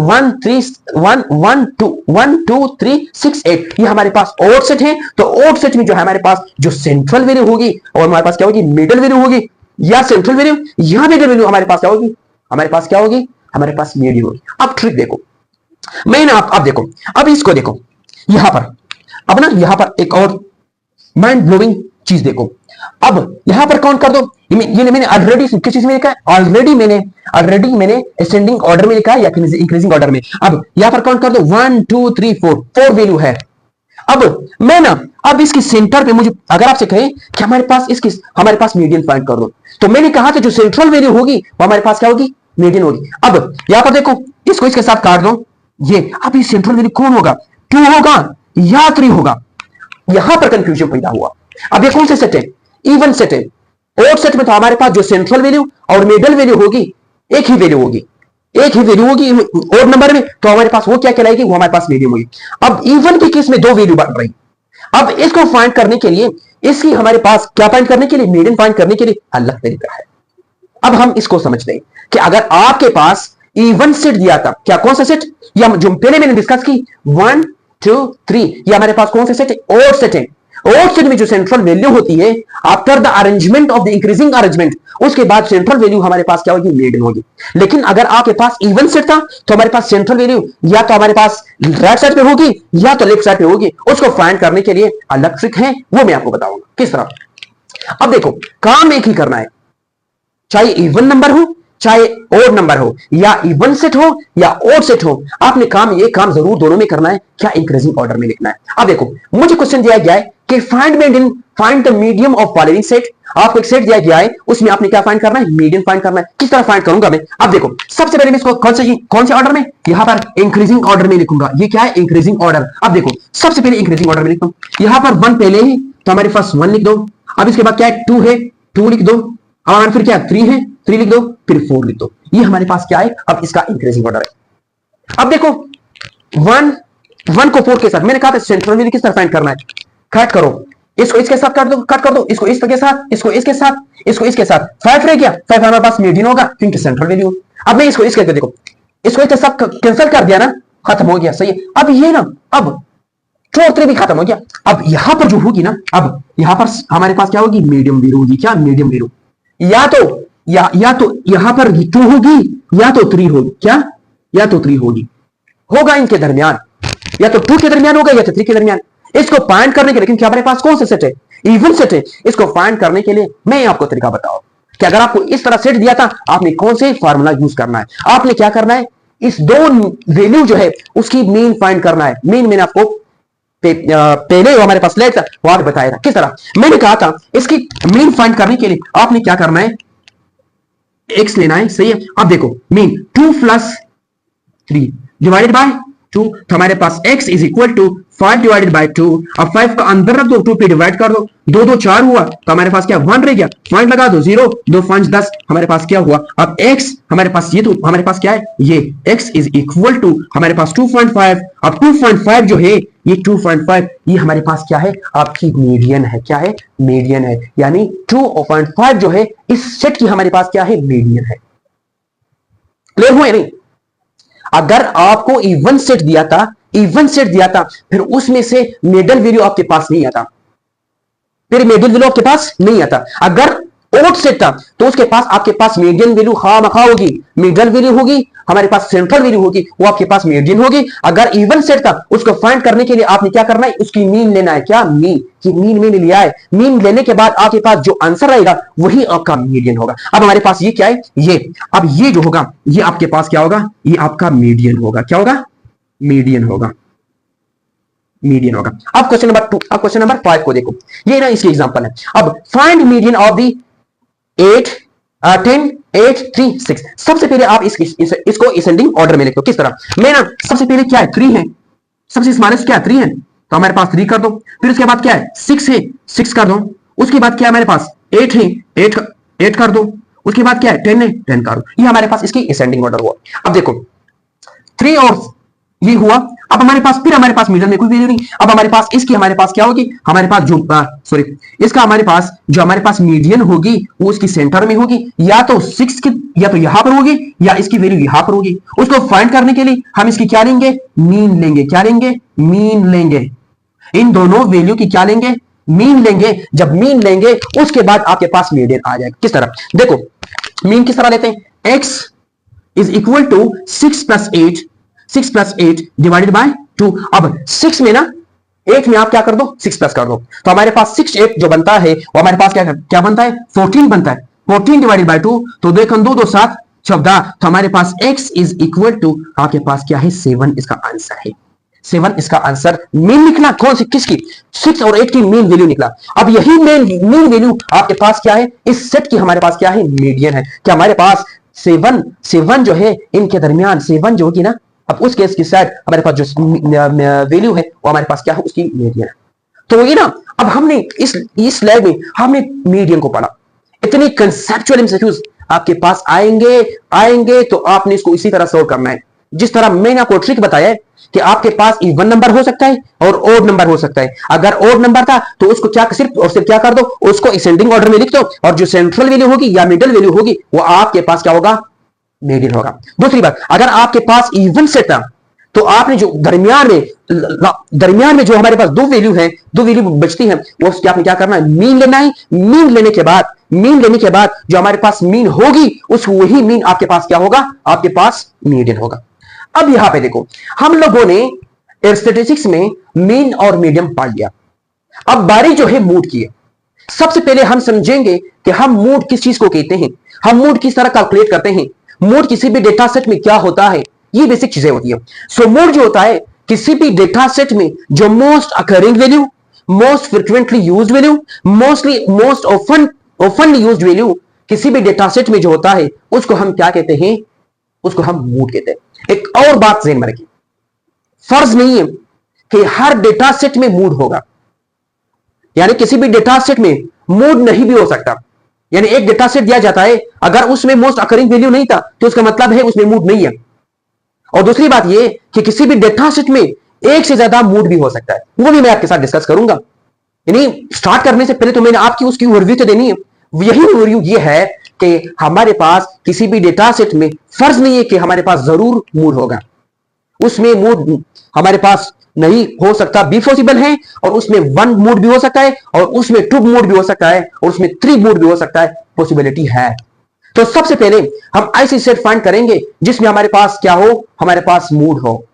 1 3 1 1 2 1 2 3 6 8, ये हमारे पास ओड सेट है। तो ओड सेट में जो है हमारे पास जो सेंट्रल वैल्यू होगी और हमारे पास क्या होगी? मिडिल वैल्यू होगी या सेंट्रल वैल्यू या मिडिल वैल्यू हमारे पास क्या होगी? हमारे पास क्या होगी? हमारे पास मीडियन होगी। अब ट्रिक देखो, मैं ना आप देखो, अब इसको देखो यहां पर, अब ना यहां पर एक और माइंड ब्लोइंग चीज देखो। अब यहां पर काउंट कर दो, ये मैंने ऑलरेडी किस चीज में लिखा है? ऑलरेडी मैंने असेंडिंग ऑर्डर में लिखा है या इंक्रीजिंग ऑर्डर में। अब यहां पर काउंट कर दो 1 2 3 4 वैल्यू है। अब मैं ना अब इसकी सेंटर पे मुझे अगर आपसे कहें कि हमारे पास मीडियन फाइंड कर दो, तो मैंने कहा था जो सेंट्रल वैल्यू होगी वो हमारे पास क्या होगी? मीडियन होगी। अब यहां पर देखो इसको इसके साथ काट दो, ये अब ये सेंट्रल वैल्यू कौन होगा? 2 होगा या 3 होगा? यहां पर कंफ्यूजन पैदा हुआ। अब ये कौन से सेट है? इवन सेट है। ओड सेट में तो हमारे पास जो सेंट्रल वैल्यू और मिडिल वैल्यू होगी एक ही वैल्यू होगी, एक ही वैल्यू होगी ओड नंबर में, तो हमारे पास वो क्या कहलाएगी? वो हमारे पास मीडियम होगी। अब इवन के केस में दो वैल्यू बन रही। अब इसको फाइंड करने के लिए इसकी हमारे पास क्या फाइंड करने के लिए? मीडियन फाइंड करने के लिए अलग तरीका है। अब हम इसको समझ लें कि अगर आपके पास इवन सेट दिया था, क्या कौन सा सेट? या जो पहले मैंने डिस्कस की 1 2 3, ये हमारे पास कौन सा सेट है? ओड सेट है। ओड सेट में जो सेंट्रल वैल्यू होती है after the arrangement of the increasing arrangement, उसके बाद सेंट्रल वैल्यू हमारे पास क्या होगी? मीडियन होगी। लेकिन अगर आपके पास इवन सेट था तो हमारे पास सेंट्रल वैल्यू या तो हमारे पास राइट साइड पे होगी या तो लेफ्ट साइड पे होगी। उसको फाइंड करने के लिए अलग ट्रिक है, वो मैं आपको बताऊंगा किस तरह। अब देखो काम एक ही करना है, चाहे इवन नंबर हो चाहे ओड नंबर हो, या इवन सेट हो या ओड सेट हो, आपने काम जरूर दोनों में करना है। क्या? इंक्रीजिंग ऑर्डर में लिखना है। अब देखो मुझे क्वेश्चन दिया गया है कि find the medium of following set. आपको एक सेट दिया गया है, उसमें आपने क्या फाइंड करना है? मीडियन फाइंड करना है। किस तरह फाइंड करूंगा मैं? अब देखो सबसे पहले मैं इसको कौन से ऑर्डर में? यहां पर इंक्रीजिंग ऑर्डर में लिखूंगा। ये क्या है? Increasing order. अब देखो सबसे पहले इंक्रीजिंग ऑर्डर में लिखता हूं। यहां पर 1 पहले है तो हमारे पास 1 लिख दो। अब इसके बाद क्या है? 2 है, 2 लिख दो। और फिर क्या? 3 है, 3 लिख दो, फिर 4 लिख दो। ये हमारे पास क्या है? अब इसका इंक्रीजिंग ऑर्डर है। अब देखो 1 को 4 के साथ, मैंने कहा था सेंट्रल वैल्यू किस तरह फाइंड करना है? कट करो, इसको इसके साथ कट कर दो, इसको इसके साथ, इसको इसके साथ, इसको इसके साथ। 5 रह गया, 5 हमारे पास मीडियन होगा क्योंकि सेंट्रल वैल्यू। अब मैं इसको इसके देखो, इसको इसके साथ कैंसिल कर दिया ना, खत्म हो गया। सही है। अब ये ना, अब 2 और 3 भी खत्म हो गया। अब यहां पर जो होगी ना, अब यहां पर हमारे पास क्या होगी? मीडियम वैल्यू होगी। क्या? Medium value. या तो यहां पर 2 होगी या तो 3 होगी। क्या? या तो 3 होगा इनके दरमियान, या तो 2 के दरमियान होगा या तो 3 के दरमियान। इसको फाइंड करने के लिए, क्योंकि हमारे पास कौन सा सेट है? इवन सेट है। इसको फाइंड करने के लिए मैं आपको तरीका बताऊं कि अगर आपको इस तरह सेट दिया था, आपने कौन से फार्मूला यूज करना है? आपने क्या करना है? इस दो वैल्यू जो है उसकी मीन फाइंड करना है। मीन मैंने आपको पहले हमारे पास लेट था वहां बताया था किस तरह। मैंने कहा था इसकी मीन फाइंड करने के लिए आपने क्या करना है? एक्स लेना है। सही है। अब देखो मीन 2 + 3 डिवाइडेड बाय 2, तो हमारे पास x is equal to 5 divided by 2। अब 5 को अंदर रख दो, 2 पे डिवाइड कर दो, 2 2 4 हुआ, तो हमारे पास क्या 1 रह गया। पॉइंट लगा दो, 0 2 5 10, हमारे पास क्या हुआ? अब x हमारे पास, ये तो हमारे पास क्या है? ये x इज इक्वल टू हमारे पास 2.5। अब 2.5 जो है, ये 2.5 ये हमारे पास क्या है? आपकी मीडियन है। क्या है? मीडियन है। यानी 2.5 जो है इस सेट की हमारे पास क्या है? मीडियन है। क्लियर हुआ नहीं? अगर आपको इवन सेट दिया था, फिर उसमें से मिडिल वैल्यू आपके पास नहीं आता, फिर मिडिल वैल्यू आपके पास नहीं आता। अगर ओड सेट था तो उसके पास आपके पास मीडियन वैल्यू खामखा होगी, मिडल वैल्यू होगी, हमारे पास सेंट्रल वैल्यू होगी, वो आपके पास मीडियन होगी। अगर इवन सेट था उसको फाइंड करने के लिए आपने क्या करना है, उसकी मीन लेना है। क्या मीन, कि मीन मैंने लिया है, मीन लेने के बाद आपके पास जो आंसर आएगा वही आपका मीडियन होगा। अब हमारे पास ये क्या है, ये, अब ये जो होगा ये आपके पास क्या होगा, ये आपका मीडियन होगा। क्या होगा, मीडियन होगा, मीडियन होगा। अब क्वेश्चन नंबर 2, अब क्वेश्चन नंबर 5 को देखो, ये ना इसकी एग्जांपल है। अब फाइंड मीडियन ऑफ दी 8 10 8 3 6। सबसे पहले आप इसको असेंडिंग ऑर्डर में लिखो। किस तरह, मैं ना सबसे पहले क्या है 3 है, सबसे स्मॉलेस्ट क्या है 3 है, तो हमारे पास 3 कर दो। फिर उसके बाद क्या है 6 है, 6 कर दो। उसके बाद क्या है हमारे पास 8 है, 8 कर दो। उसके बाद क्या है 10 है, 10 कर दो। ये हमारे पास इसकी असेंडिंग ऑर्डर हुआ। अब देखो 3 और ये हुआ। अब हमारे पास फिर हमारे पास मिडल में कोई वैल्यू नहीं। अब हमारे पास इसकी हमारे पास क्या होगी, हमारे पास जो सॉरी इसका हमारे पास जो हमारे पास मीडियन होगी वो उसकी सेंटर में होगी, या तो 6 की या तो यहां पर होगी या इसकी वैल्यू यहां पर होगी। उसको फाइंड करने के लिए हम इसकी क्या लेंगे, मीन लेंगे। क्या लेंगे, मीन लेंगे। इन दोनों वैल्यू की क्या लेंगे, मीन लेंगे। जब मीन लेंगे उसके बाद आपके पास मीडियन आ जाएगा। किस तरह, देखो मीन किस तरह लेते हैं, x is equal to 6 plus 8, 6 plus 8 divided by 2। अब 6 में ना 8 में आप क्या कर दो 6 प्लस कर दो, तो हमारे पास 6 8 जो बनता है वो हमारे पास क्या बनता है 14 बनता है। 14 डिवाइडेड बाय 2, तो 2 2 2 7 14, तो हमारे पास x इज इक्वल टू आपके पास क्या है 7 इसका आंसर है। 7 इसका आंसर। मीन निकला कौन सी, किसकी, 6 और 8 की मीन वैल्यू निकला। अब यही मीन वैल्यू आपके पास क्या है, इस सेट की हमारे पास क्या है, मीडियन है। क्या हमारे पास 7 जो है इनके दरमियान 7 जो होगी ना, अब उस केस की साइड हमारे पास जो वैल्यू है वो हमारे पास क्या है, उसकी मीडियन है। तो ये ना, अब हमने इस लैब में हमने मीडियन को पढ़ा। इतनी कंसेप्चुअल एमसीक्यूज आपके पास आएंगे तो आपने इसको इसी तरह सोल्व करना है। जिस तरह मैंने आपको ट्रिक बताया है कि आपके पास इवन नंबर हो सकता है और ओड नंबर हो सकता है। अगर ओड नंबर था तो उसको क्या सिर्फ और सिर्फ क्या कर दो, उसको असेंडिंग ऑर्डर में लिख दो, और जो सेंट्रल वैल्यू होगी या मिडिल वैल्यू होगी वो आपके पास क्या होगा, मीडियन होगा। दूसरी बात, अगर आपके पास इवन सेट था तो आपने जो दरमियान में जो हमारे पास दो वैल्यू बचती है वो आपने क्या करना है, मीन लेना है। मीन लेने के बाद जो हमारे पास मीन होगी उस वही मीन आपके पास क्या होगा, आपके पास मीडियन होगा। अब यहां पे देखो, हम लोगों ने स्टैटिस्टिक्स में मीन और मीडियन पढ़ लिया। अब बारी जो है मूड की है। सबसे पहले हम समझेंगे कि हम मूड किस चीज को कहते हैं, हम मूड किस तरह कैलकुलेट करते हैं, मूड किसी भी डेटा सेट में क्या होता है, ये बेसिक चीजें होती है। सो मूड जो होता है किसी भी डेटा सेट में जो most occurring value, most frequently used value, most ऑफनली used value किसी भी डेटा सेट में जो होता है उसको हम क्या कहते हैं, उसको हम मूड कहते हैं। एक और बात ध्यान में रखिए, फर्ज नहीं है कि हर डेटा सेट में मूड होगा, यानी किसी भी डेटा सेट में मूड नहीं भी हो सकता। यानी एक डेटा सेट दिया जाता है, अगर उसमें मोस्ट अकरिंग वैल्यू नहीं था तो उसका मतलब है उसमें मूड नहीं है। और दूसरी बात यह कि किसी भी डेटा सेट में एक से ज्यादा मूड भी हो सकता है, वो भी मैं आपके साथ डिस्कस करूंगा। यानी स्टार्ट करने से पहले तो मैंने आपकी उसकी ओवरव्यू तो देनी है। यही ओवरव्यू ये है कि हमारे पास किसी भी डेटा सेट में फर्ज नहीं है कि हमारे पास जरूर मूड होगा, उसमें मूड हमारे पास नहीं हो सकता भी पॉसिबल है, और उसमें 1 मूड भी हो सकता है, और उसमें 2 मूड भी हो सकता है, और उसमें 3 मूड भी हो सकता है, पॉसिबिलिटी है। तो सबसे पहले हम ऐसी सेट फाइंड करेंगे जिसमें हमारे पास क्या हो, हमारे पास मूड हो।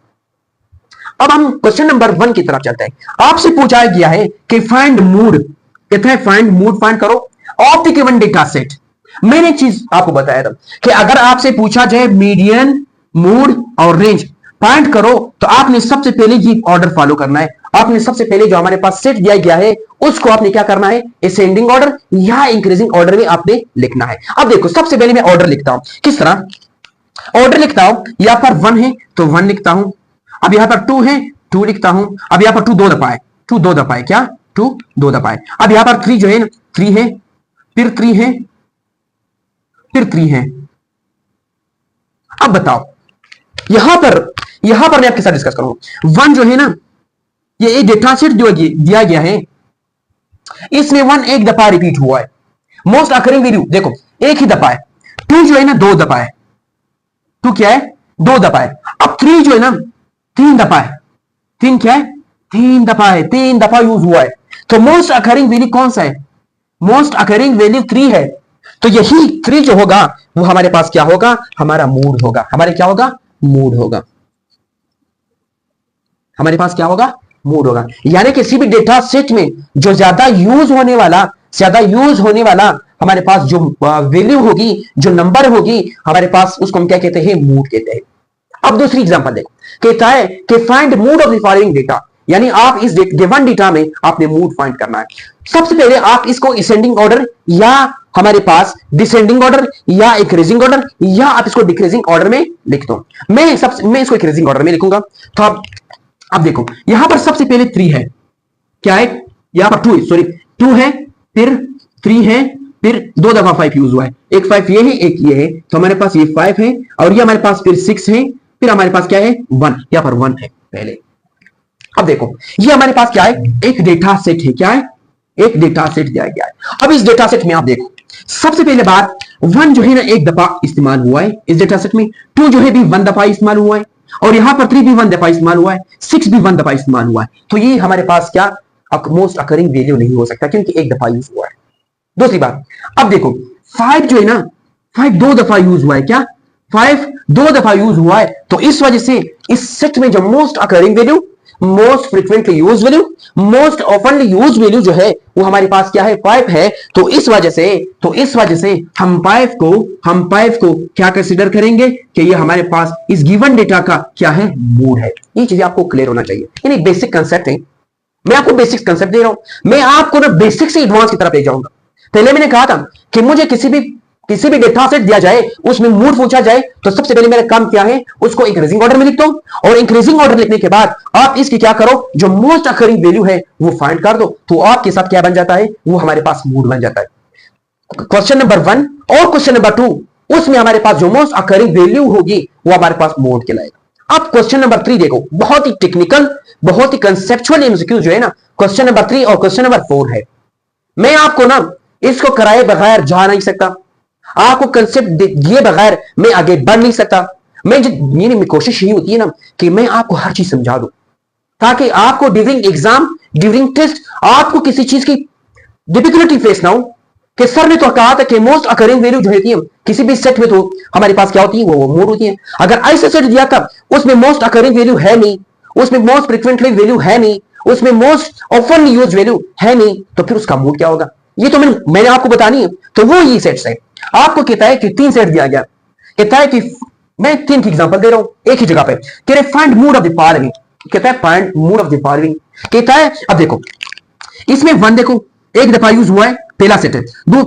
अब हम क्वेश्चन नंबर 1 की तरफ चलते हैं। आपसे पूछा गया है कि फाइंड मूड, कहते हैं फाइंड मूड फाइंड करो of the given data set. मैंने एक चीज आपको बताया था कि अगर आपसे पूछा जाए मीडियन, मूड और रेंज फाइंड करो, तो आपने सबसे पहले ये ऑर्डर फॉलो करना है। आपने सबसे पहले जो हमारे पास सेट दिया गया है उसको आपने क्या करना है, असेंडिंग ऑर्डर या इंक्रीजिंग ऑर्डर में आपने लिखना है। अब देखो सबसे पहले मैं ऑर्डर लिखता हूं। किस तरह ऑर्डर लिखता हूं, यहां पर 1 है तो 1 लिखता हूं, अब यहां पर 2 है 2 लिखता हूं, अब यहां पर 2 दो दफा है, 2 दो दफा है, क्या 2 दो दफा है। अब यहां पर 3 जो है 3 है, फिर 3 है, फिर 3 है। अब बताओ यहां पर मैं आपके साथ डिस्कस करूंगा। 1 जो है ना, ये एक डेटा सेट जो दिया गया है इसमें 1 एक दफा रिपीट हुआ है। मोस्ट अकरिंग वैल्यू देखो एक ही दफा है। 2 जो है ना 2 दफा है, 2 क्या है 2 दफा है। अब 3 जो है ना 3 दफा है, 3 क्या है 3 दफा है, 3 दफा यूज हुआ है। तो मोस्ट अकरिंग वैल्यू कौन सा है, मोस्ट अकरिंग वैल्यू 3 है। तो यही 3 जो होगा वो हमारे पास क्या होगा, हमारा मूड होगा। हमारे क्या होगा, मूड होगा। हमारे पास क्या होगा, मूड होगा। यानी किसी भी डेटा सेट में जो ज्यादा यूज होने वाला हमारे पास जो वैल्यू होगी, जो नंबर होगी हमारे पास, उसको हम क्या कहते हैं, मूड कहते हैं। अब दूसरी एग्जांपल देखो, कहता है कि find mood off the following data, यानी आप इस गिवन डेटा में आपने मूड फाइंड करना है। सबसे पहले आप इसको असेंडिंग ऑर्डर या हमारे पास डिसेंडिंग ऑर्डर या इंक्रीजिंग ऑर्डर या आप इसको डिक्रीजिंग ऑर्डर में लिख दो। मैं इसको इंक्रीजिंग ऑर्डर में लिखूंगा। तो अब देखो यहां पर सबसे पहले 3 है, क्या है, यहां पर 2 है, सॉरी 2 है, फिर 3 है, फिर 2 दफा 5 यूज हुआ है, एक 5 ये है, एक ये है, तो हमारे पास ये 5 है और ये हमारे पास फिर 6 है, फिर हमारे पास क्या है, 1, यहां पर 1 है पहले। अब देखो ये हमारे पास क्या है, एक डेटा सेट है, क्या है, एक डेटा सेट दिया गया है। अब इस डेटा सेट में आप देखो सबसे पहले बात 1 जो है ना एक दफा इस्तेमाल हुआ है इस डेटा सेट में, 2 जो है भी 1 दफा इस्तेमाल हुआ है और यहां पर 3 भी 1 दफा इस्तेमाल हुआ है, 6 भी 1 दफा इस्तेमाल हुआ है। तो ये हमारे पास क्या मोस्ट अकरिंग वैल्यू नहीं हो सकता क्योंकि एक दफा यूज हुआ है। दूसरी बात, अब देखो 5 जो है ना, 5 2 दफा यूज हुआ है, क्या 5 2 दफा यूज हुआ है, तो इस वजह से इस सेट में जो most occurring value, most frequently use value, most ऑफनली use value जो है वो हमारे पास क्या है, 5 है। तो इस वजह से हम 5 को क्या कंसीडर करेंगे कि ये हमारे पास इस गिवन डेटा का क्या है, मूड है। ये चीजें आपको क्लियर होना चाहिए, यानी बेसिक कंसेप्ट है। मैं आपको बेसिक कंसेप्ट दे रहा हूं, मैं आपको ना बेसिक से एडवांस की तरफ ले जाऊंगा। पहले मैंने कहा था कि मुझे किसी भी डेटा सेट दिया जाए, उसमें मूड पूछा जाए, तो सबसे पहले मेरा काम क्या है, उसको इंक्रीजिंग ऑर्डर में लिख दो और इंक्रीजिंग ऑर्डर लिखने के बाद आप इसकी क्या करो, जो मोस्ट अकरिंग वैल्यू है वो फाइंड कर दो, तो आपके साथ क्या बन जाता है, वो हमारे पास मूड बन जाता है। क्वेश्चन नंबर 1 और क्वेश्चन नंबर 2 उसमें हमारे पास जो मोस्ट अकरिंग वैल्यू होगी वो हमारे पास मूड कहलाएगा। अब क्वेश्चन नंबर 3 देखो, बहुत ही टेक्निकल, बहुत ही कंसेप्चुअल एमसीक्यू जो है ना, क्वेश्चन नंबर 3 और क्वेश्चन नंबर 4 है। मैं आपको ना इसको कराए बगैर जा नहीं सकता, आपको कंसेप्ट दिए बगैर मैं आगे बढ़ नहीं सकता। मेरी कोशिश यही होती है ना कि मैं आपको हर चीज समझा दूं, ताकि आपको ड्यूरिंग एग्जाम, ड्यूरिंग टेस्ट आपको किसी चीज की डिफिकल्टी फेस ना हो कि सर ने तो कहा था कि मोस्ट अकरिंग वैल्यू जो होती है किसी भी सेट में, तो हमारे पास क्या होती है, वो मूड होती है। अगर ऐसे सेट दिया था उसमें मोस्ट अकरिंग वैल्यू है नहीं, उसमें मोस्ट फ्रीक्वेंटली वैल्यू है नहीं, उसमें मोस्ट ऑफन यूज वैल्यू है नहीं, तो फिर उसका मूड क्या होगा, ये तो मैंने आपको बतानी है। तो वो ये सेट्स है। आपको कहता है कि 3 सेट दिया गया, कहता है कि मैं 3 की एग्जांपल दे रहा हूं एक ही जगह पे, कह रहे find mood off the following, कहता है find mood off the following, कहता है। अब देखो इसमें 1 देखो एक दफा यूज हुआ है, पहला सेट है। 2,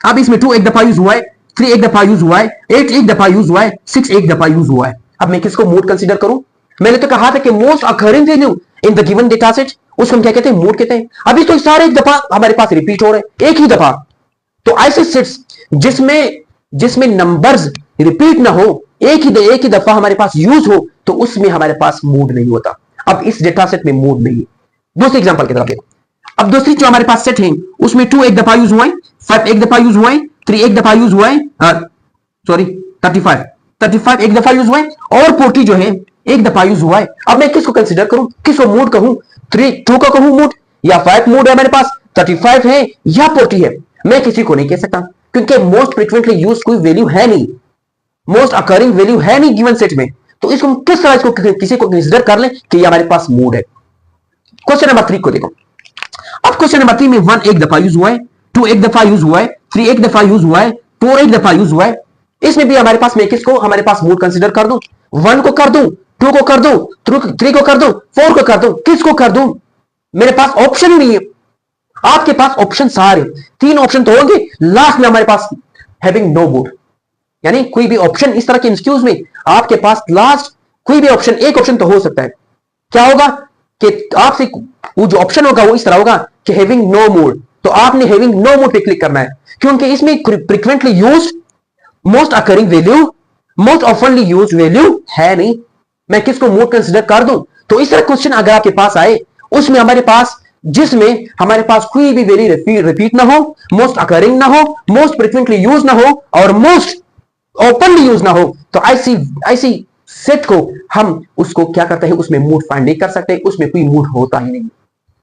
अब इसमें 2 एक दफा यूज हुआ है, 3 एक दफा यूज हुआ है, 8 एक दफा यूज हुआ है, 6 एक दफा यूज हुआ है। अब मैं किसको मूड कंसीडर करूं, मैंने तो कहा था कि most occurring value in the given data set, उसको हम क्या कहते हैं, मूड कहते हैं। अभी तो सारे एक दफा हमारे पास रिपीट हो रहे हैं, एक ही दफा। तो ऐसे सेट्स जिसमें नंबर्स रिपीट ना हो, एक ही दफा हमारे पास यूज हो, तो उसमें हमारे पास मूड नहीं होता। अब इस डेटा सेट में मूड नहीं है। दूसरे एग्जांपल की तरफ देखो, अब दूसरी जो हमारे पास सेट है उसमें 2 एक दफा यूज हुआ है, 5 एक दफा यूज हुआ है, 3 एक दफा यूज हुआ है, सॉरी 35 एक दफा यूज हुआ है और 40 जो है एक दफा यूज हुआ है। अब मैं किसको कंसीडर करूं, किसको मूड कहूं, 2 को कहूं मूड या 5 मूड है मेरे पास, 35 है या 40 है, मैं किसी को नहीं कह सकता क्योंकि मोस्ट फ्रीक्वेंटली यूज कोई वैल्यू है नहीं, मोस्ट अकरिंग वैल्यू है नहीं गिवन सेट में। तो इसको किस तरह इसको किसी को कंसीडर कर लें कि ये हमारे पास मूड है। क्वेश्चन नंबर 3 को देखो, अब क्वेश्चन नंबर 3 में 1 एक दफा यूज हुआ है, 2 एक दफा यूज हुआ है, 3 एक दफा यूज हुआ है, 4 एक दफा यूज हुआ है। इसमें भी हमारे पास मैं किसको हमारे पास मूड कंसीडर कर दूं, 1 को कर दूं, 2 को कर दूं, 3 को कर दूं, 4 को कर दूं, किसको कर दूं, मेरे पास ऑप्शन ही नहीं है। आपके पास ऑप्शन सारे 3 ऑप्शन तो होंगे, लास्ट में हमारे पास हैविंग नो मूड, यानी कोई भी ऑप्शन इस तरह के इंस्टीट्यूट में आपके पास लास्ट कोई भी ऑप्शन, एक ऑप्शन तो हो सकता है। क्या होगा कि आपसे वो जो ऑप्शन होगा वो इस तरह होगा कि हैविंग नो मूड, तो आपने हैविंग नो मूड पे क्लिक करना है क्योंकि इसमें frequently used, most occurring value, most ऑफनली used value है नहीं। मैं किसको मूड कंसीडर कर दूं, तो इस तरह क्वेश्चन अगर आपके पास आए उसमें हमारे पास जिसमें हमारे पास कोई भी वैल्यू रिपीट ना हो, मोस्ट अकरिंग ना हो, मोस्ट फ्रीक्वेंटली यूज ना हो और मोस्ट ओपनली यूज ना हो, तो ऐसी सेट को हम उसको क्या करते हैं, उसमें मूड फाइंड नहीं कर सकते, उसमें कोई मूड होता ही नहीं।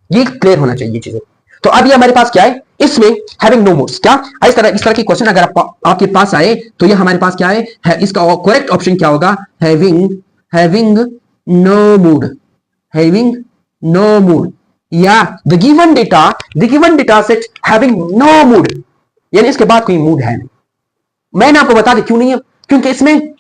ये क्लियर होना चाहिए चीजें। तो अब ये हमारे पास क्या है, इसमें हैविंग नो मूड्स, क्या इस तरह की क्वेश्चन अगर आपके पास आए तो ये हमारे पास क्या है इसका करेक्ट ऑप्शन क्या होगा, having no mode, having no mode, या the given data set having no mode, यानी इसके बाद कोई मूड है नहीं। मैंने आपको बता दें क्यों नहीं है, क्योंकि इसमें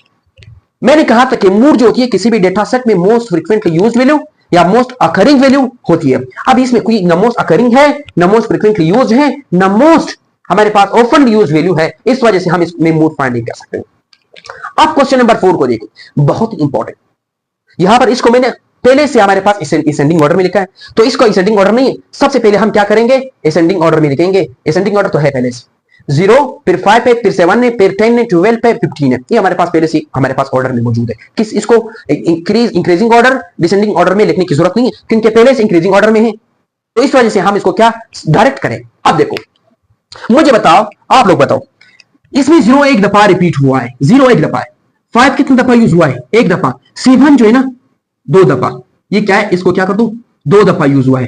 मैंने कहा था कि मूड जो होती है किसी भी डेटा सेट में मोस्ट फ्रीक्वेंटली यूज्ड वैल्यू या मोस्ट अकरिंग वैल्यू होती है। अब इसमें कोई न मोस्ट अकरिंग है, न मोस्ट फ्रीक्वेंटली यूज्ड है, न मोस्ट हमारे पास ऑफन यूज वैल्यू है, इस वजह से हम इसमें मूड फाइंड नहीं कर सकते। अब क्वेश्चन नंबर 4 को देखो, बहुत इंपॉर्टेंट। यहां पर इसको मैंने पहले से हमारे पास असेंडिंग ऑर्डर में लिखा है, तो इसको असेंडिंग ऑर्डर नहीं है, सबसे पहले हम क्या करेंगे, असेंडिंग ऑर्डर में लिखेंगे। असेंडिंग ऑर्डर तो है पहले से 0, फिर 5 है, फिर 7 है, फिर 10 है, 12 है, 15 है, ये हमारे पास पहले से हमारे पास ऑर्डर में मौजूद है। किस इसको इंक्रीजिंग ऑर्डर डिसेंडिंग ऑर्डर में लिखने की जरूरत नहीं है, क्योंकि पहले से इंक्रीजिंग ऑर्डर में है, तो इस वजह से हम इसको क्या डायरेक्ट करें। अब देखो, मुझे बताओ, आप लोग बताओ, इसमें 0 एक दफा रिपीट हुआ है, 0 एक दफा है, 5 कितनी दफा यूज हुआ है, एक दफा, 7 जो है ना 2 दफा, ये क्या है, इसको क्या कर दूं, 2 दफा यूज हुआ है,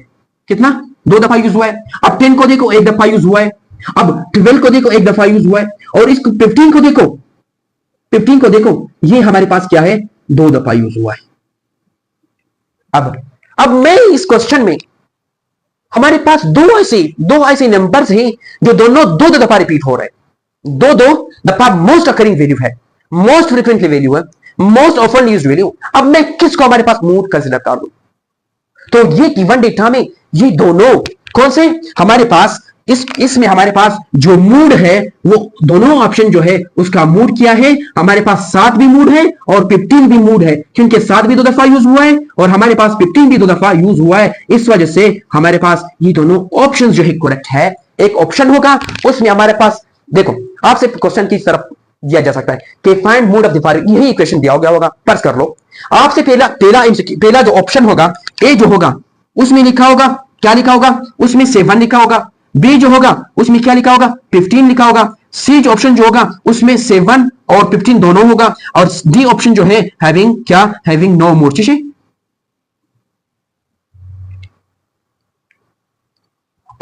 कितना, 2 दफा यूज हुआ है। अब 10 को देखो, एक दफा यूज हुआ है। अब 12 को देखो, एक दफा यूज हुआ है। और इसको 15 को देखो, 15 को देखो, ये हमारे पास क्या है, 2 दफा यूज हुआ है। अब मैं इस क्वेश्चन में हमारे पास दो ऐसे नंबर्स हैं जो दोनों 2 दफा रिपीट हो रहे हैं, 2 दफा मोस्ट अकरिंग वैल्यू है, मोस्ट फ्रीक्वेंटली वैल्यू है, मोस्ट ऑफन यूज्ड वैल्यू। अब मैं किसको हमारे पास मूड कंसीडर कर दूं, तो ये गिवन डेटा में ये दोनों कौन से हमारे पास इसमें हमारे पास जो मूड है वो दोनों ऑप्शन जो है उसका मूड क्या है, हमारे पास 7 भी मूड है और 15 भी मूड है, क्योंकि 7 भी 2 दफा यूज हुआ है और हमारे पास 15 भी 2 दफा यूज हुआ है। इस वजह से हमारे पास ये दोनों ऑप्शन जो है करेक्ट है। एक ऑप्शन होगा उसमें हमारे पास, देखो आपसे क्वेश्चन की तरफ दिया जा सकता है कि find mood off the following, यही इक्वेशन दिया गया होगा, फर्ज कर लो आपसे पहला जो ऑप्शन होगा, ए जो होगा उसमें लिखा होगा, क्या लिखा होगा, उसमें 7 लिखा होगा। बी जो होगा उसमें क्या लिखा होगा, 15 लिखा होगा। सी जो ऑप्शन जो होगा उसमें 7 और 15 दोनों होगा। और डी ऑप्शन जो है हैविंग क्या, हैविंग नो मूड। ठीक है,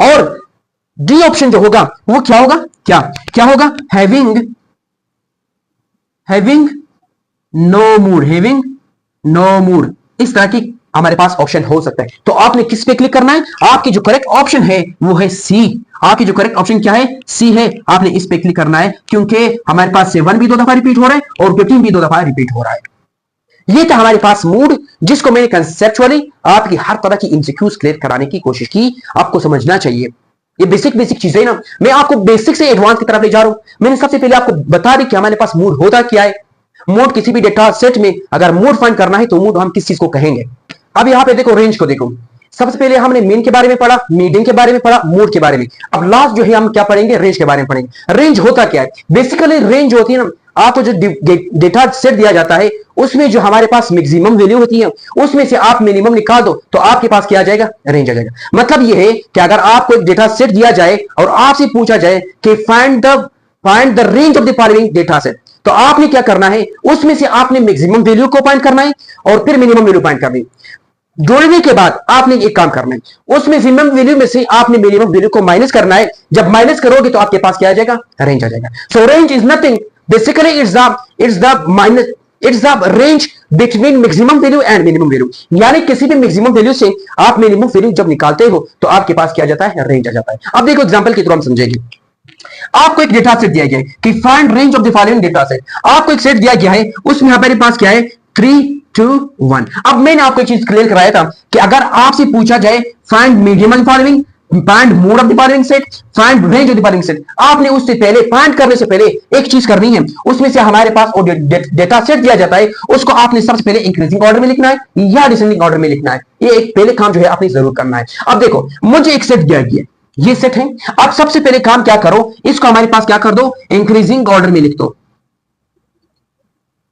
और डी ऑप्शन जो होगा वो क्या होगा, क्या होगा, having no mode, having no mode. इस तरह की हमारे पास ऑप्शन हो सकता है। तो आपने किस पे क्लिक करना है, आपकी जो करेक्ट ऑप्शन है वो है सी। आपकी जो करेक्ट ऑप्शन क्या है, सी है। आपने इस पे क्लिक करना है क्योंकि हमारे पास 7 भी 2 दफा रिपीट हो रहा है और 15 भी 2 दफा रिपीट हो रहा है। ये था हमारे पास मूड, जिसको मैंने कंसेप्चुअली आपकी हर तरह की एमसीक्यूज क्लियर कराने की कोशिश की। आपको समझना चाहिए ये बेसिक चीजें ना, मैं आपको बेसिक से एडवांस की तरफ ले जा रहा हूं। मैंने सबसे पहले आपको बता दी कि हमारे पास मूड होता क्या है। मूड किसी भी डेटा सेट में अगर मूड फाइंड करना है तो मूड हम किस चीज को कहेंगे। अब यहां पे देखो, रेंज को देखो, सबसे पहले हमने मीन के बारे में पढ़ा, मीडियन के बारे में पढ़ा, मूड के बारे में। अब लास्ट जो है हम क्या पढ़ेंगे, रेंज के बारे में पढ़ेंगे। रेंज होता क्या है, बेसिकली रेंज जो होती है ना, आपको जो डेटा सेट दिया जाता है उसमें जो हमारे पास मैक्सिमम वैल्यू होती है उसमें से आप मिनिमम निकाल दो तो आपके पास क्या आ जाएगा, रेंज आ जाएगा। मतलब यह है कि अगर आपको एक डेटा सेट दिया जाए और आपसे पूछा जाए कि find the range of the following data set, तो आपने क्या करना है, उसमें से आपने मैक्सिमम वैल्यू को फाइंड करना है और फिर मिनिमम वैल्यू फाइंड करनी है। जोड़ने के बाद आपने एक काम करना है, उसमें मैक्सिमम वैल्यू में से आपने मिनिमम वैल्यू को माइनस करना है। जब माइनस करोगे तो आपके पास क्या आ जाएगा, रेंज आ जाएगा। सो range is nothing, basically it's the range between maximum value and minimum value. यानी किसी भी मैक्सिमम वैल्यू से आप मिनिमम वैल्यू जब निकालते हो तो आपके पास क्या जाता है, रेंज आ जाता है। अब देखो एग्जांपल के थ्रू हम समझेंगे। आपको एक डेटा सेट दिया गया है कि find range of the following data set. आपको एक सेट दिया गया है, उसमें हमारे पास क्या है, 3, 2, 1। अब मैंने आपको एक चीज क्लियर कराया था कि अगर आपसे पूछा जाए find medium of the following, find mode of the following set, find range of the following set, आपने उससे पहले फाइंड करने से पहले एक चीज करनी है। उसमें से हमारे पास डेटा सेट दिया जाता है, उसको आपने सबसे पहले इंक्रीजिंग ऑर्डर में लिखना है या डिसेंडिंग ऑर्डर में लिखना है। ये एक पहले काम जो है आपने जरूर करना है। अब देखो, मुझे एक सेट दिया गया, ये सेट है। अब सबसे पहले काम क्या करो, इसको हमारे पास क्या कर दो, इंक्रीजिंग ऑर्डर में लिख दो,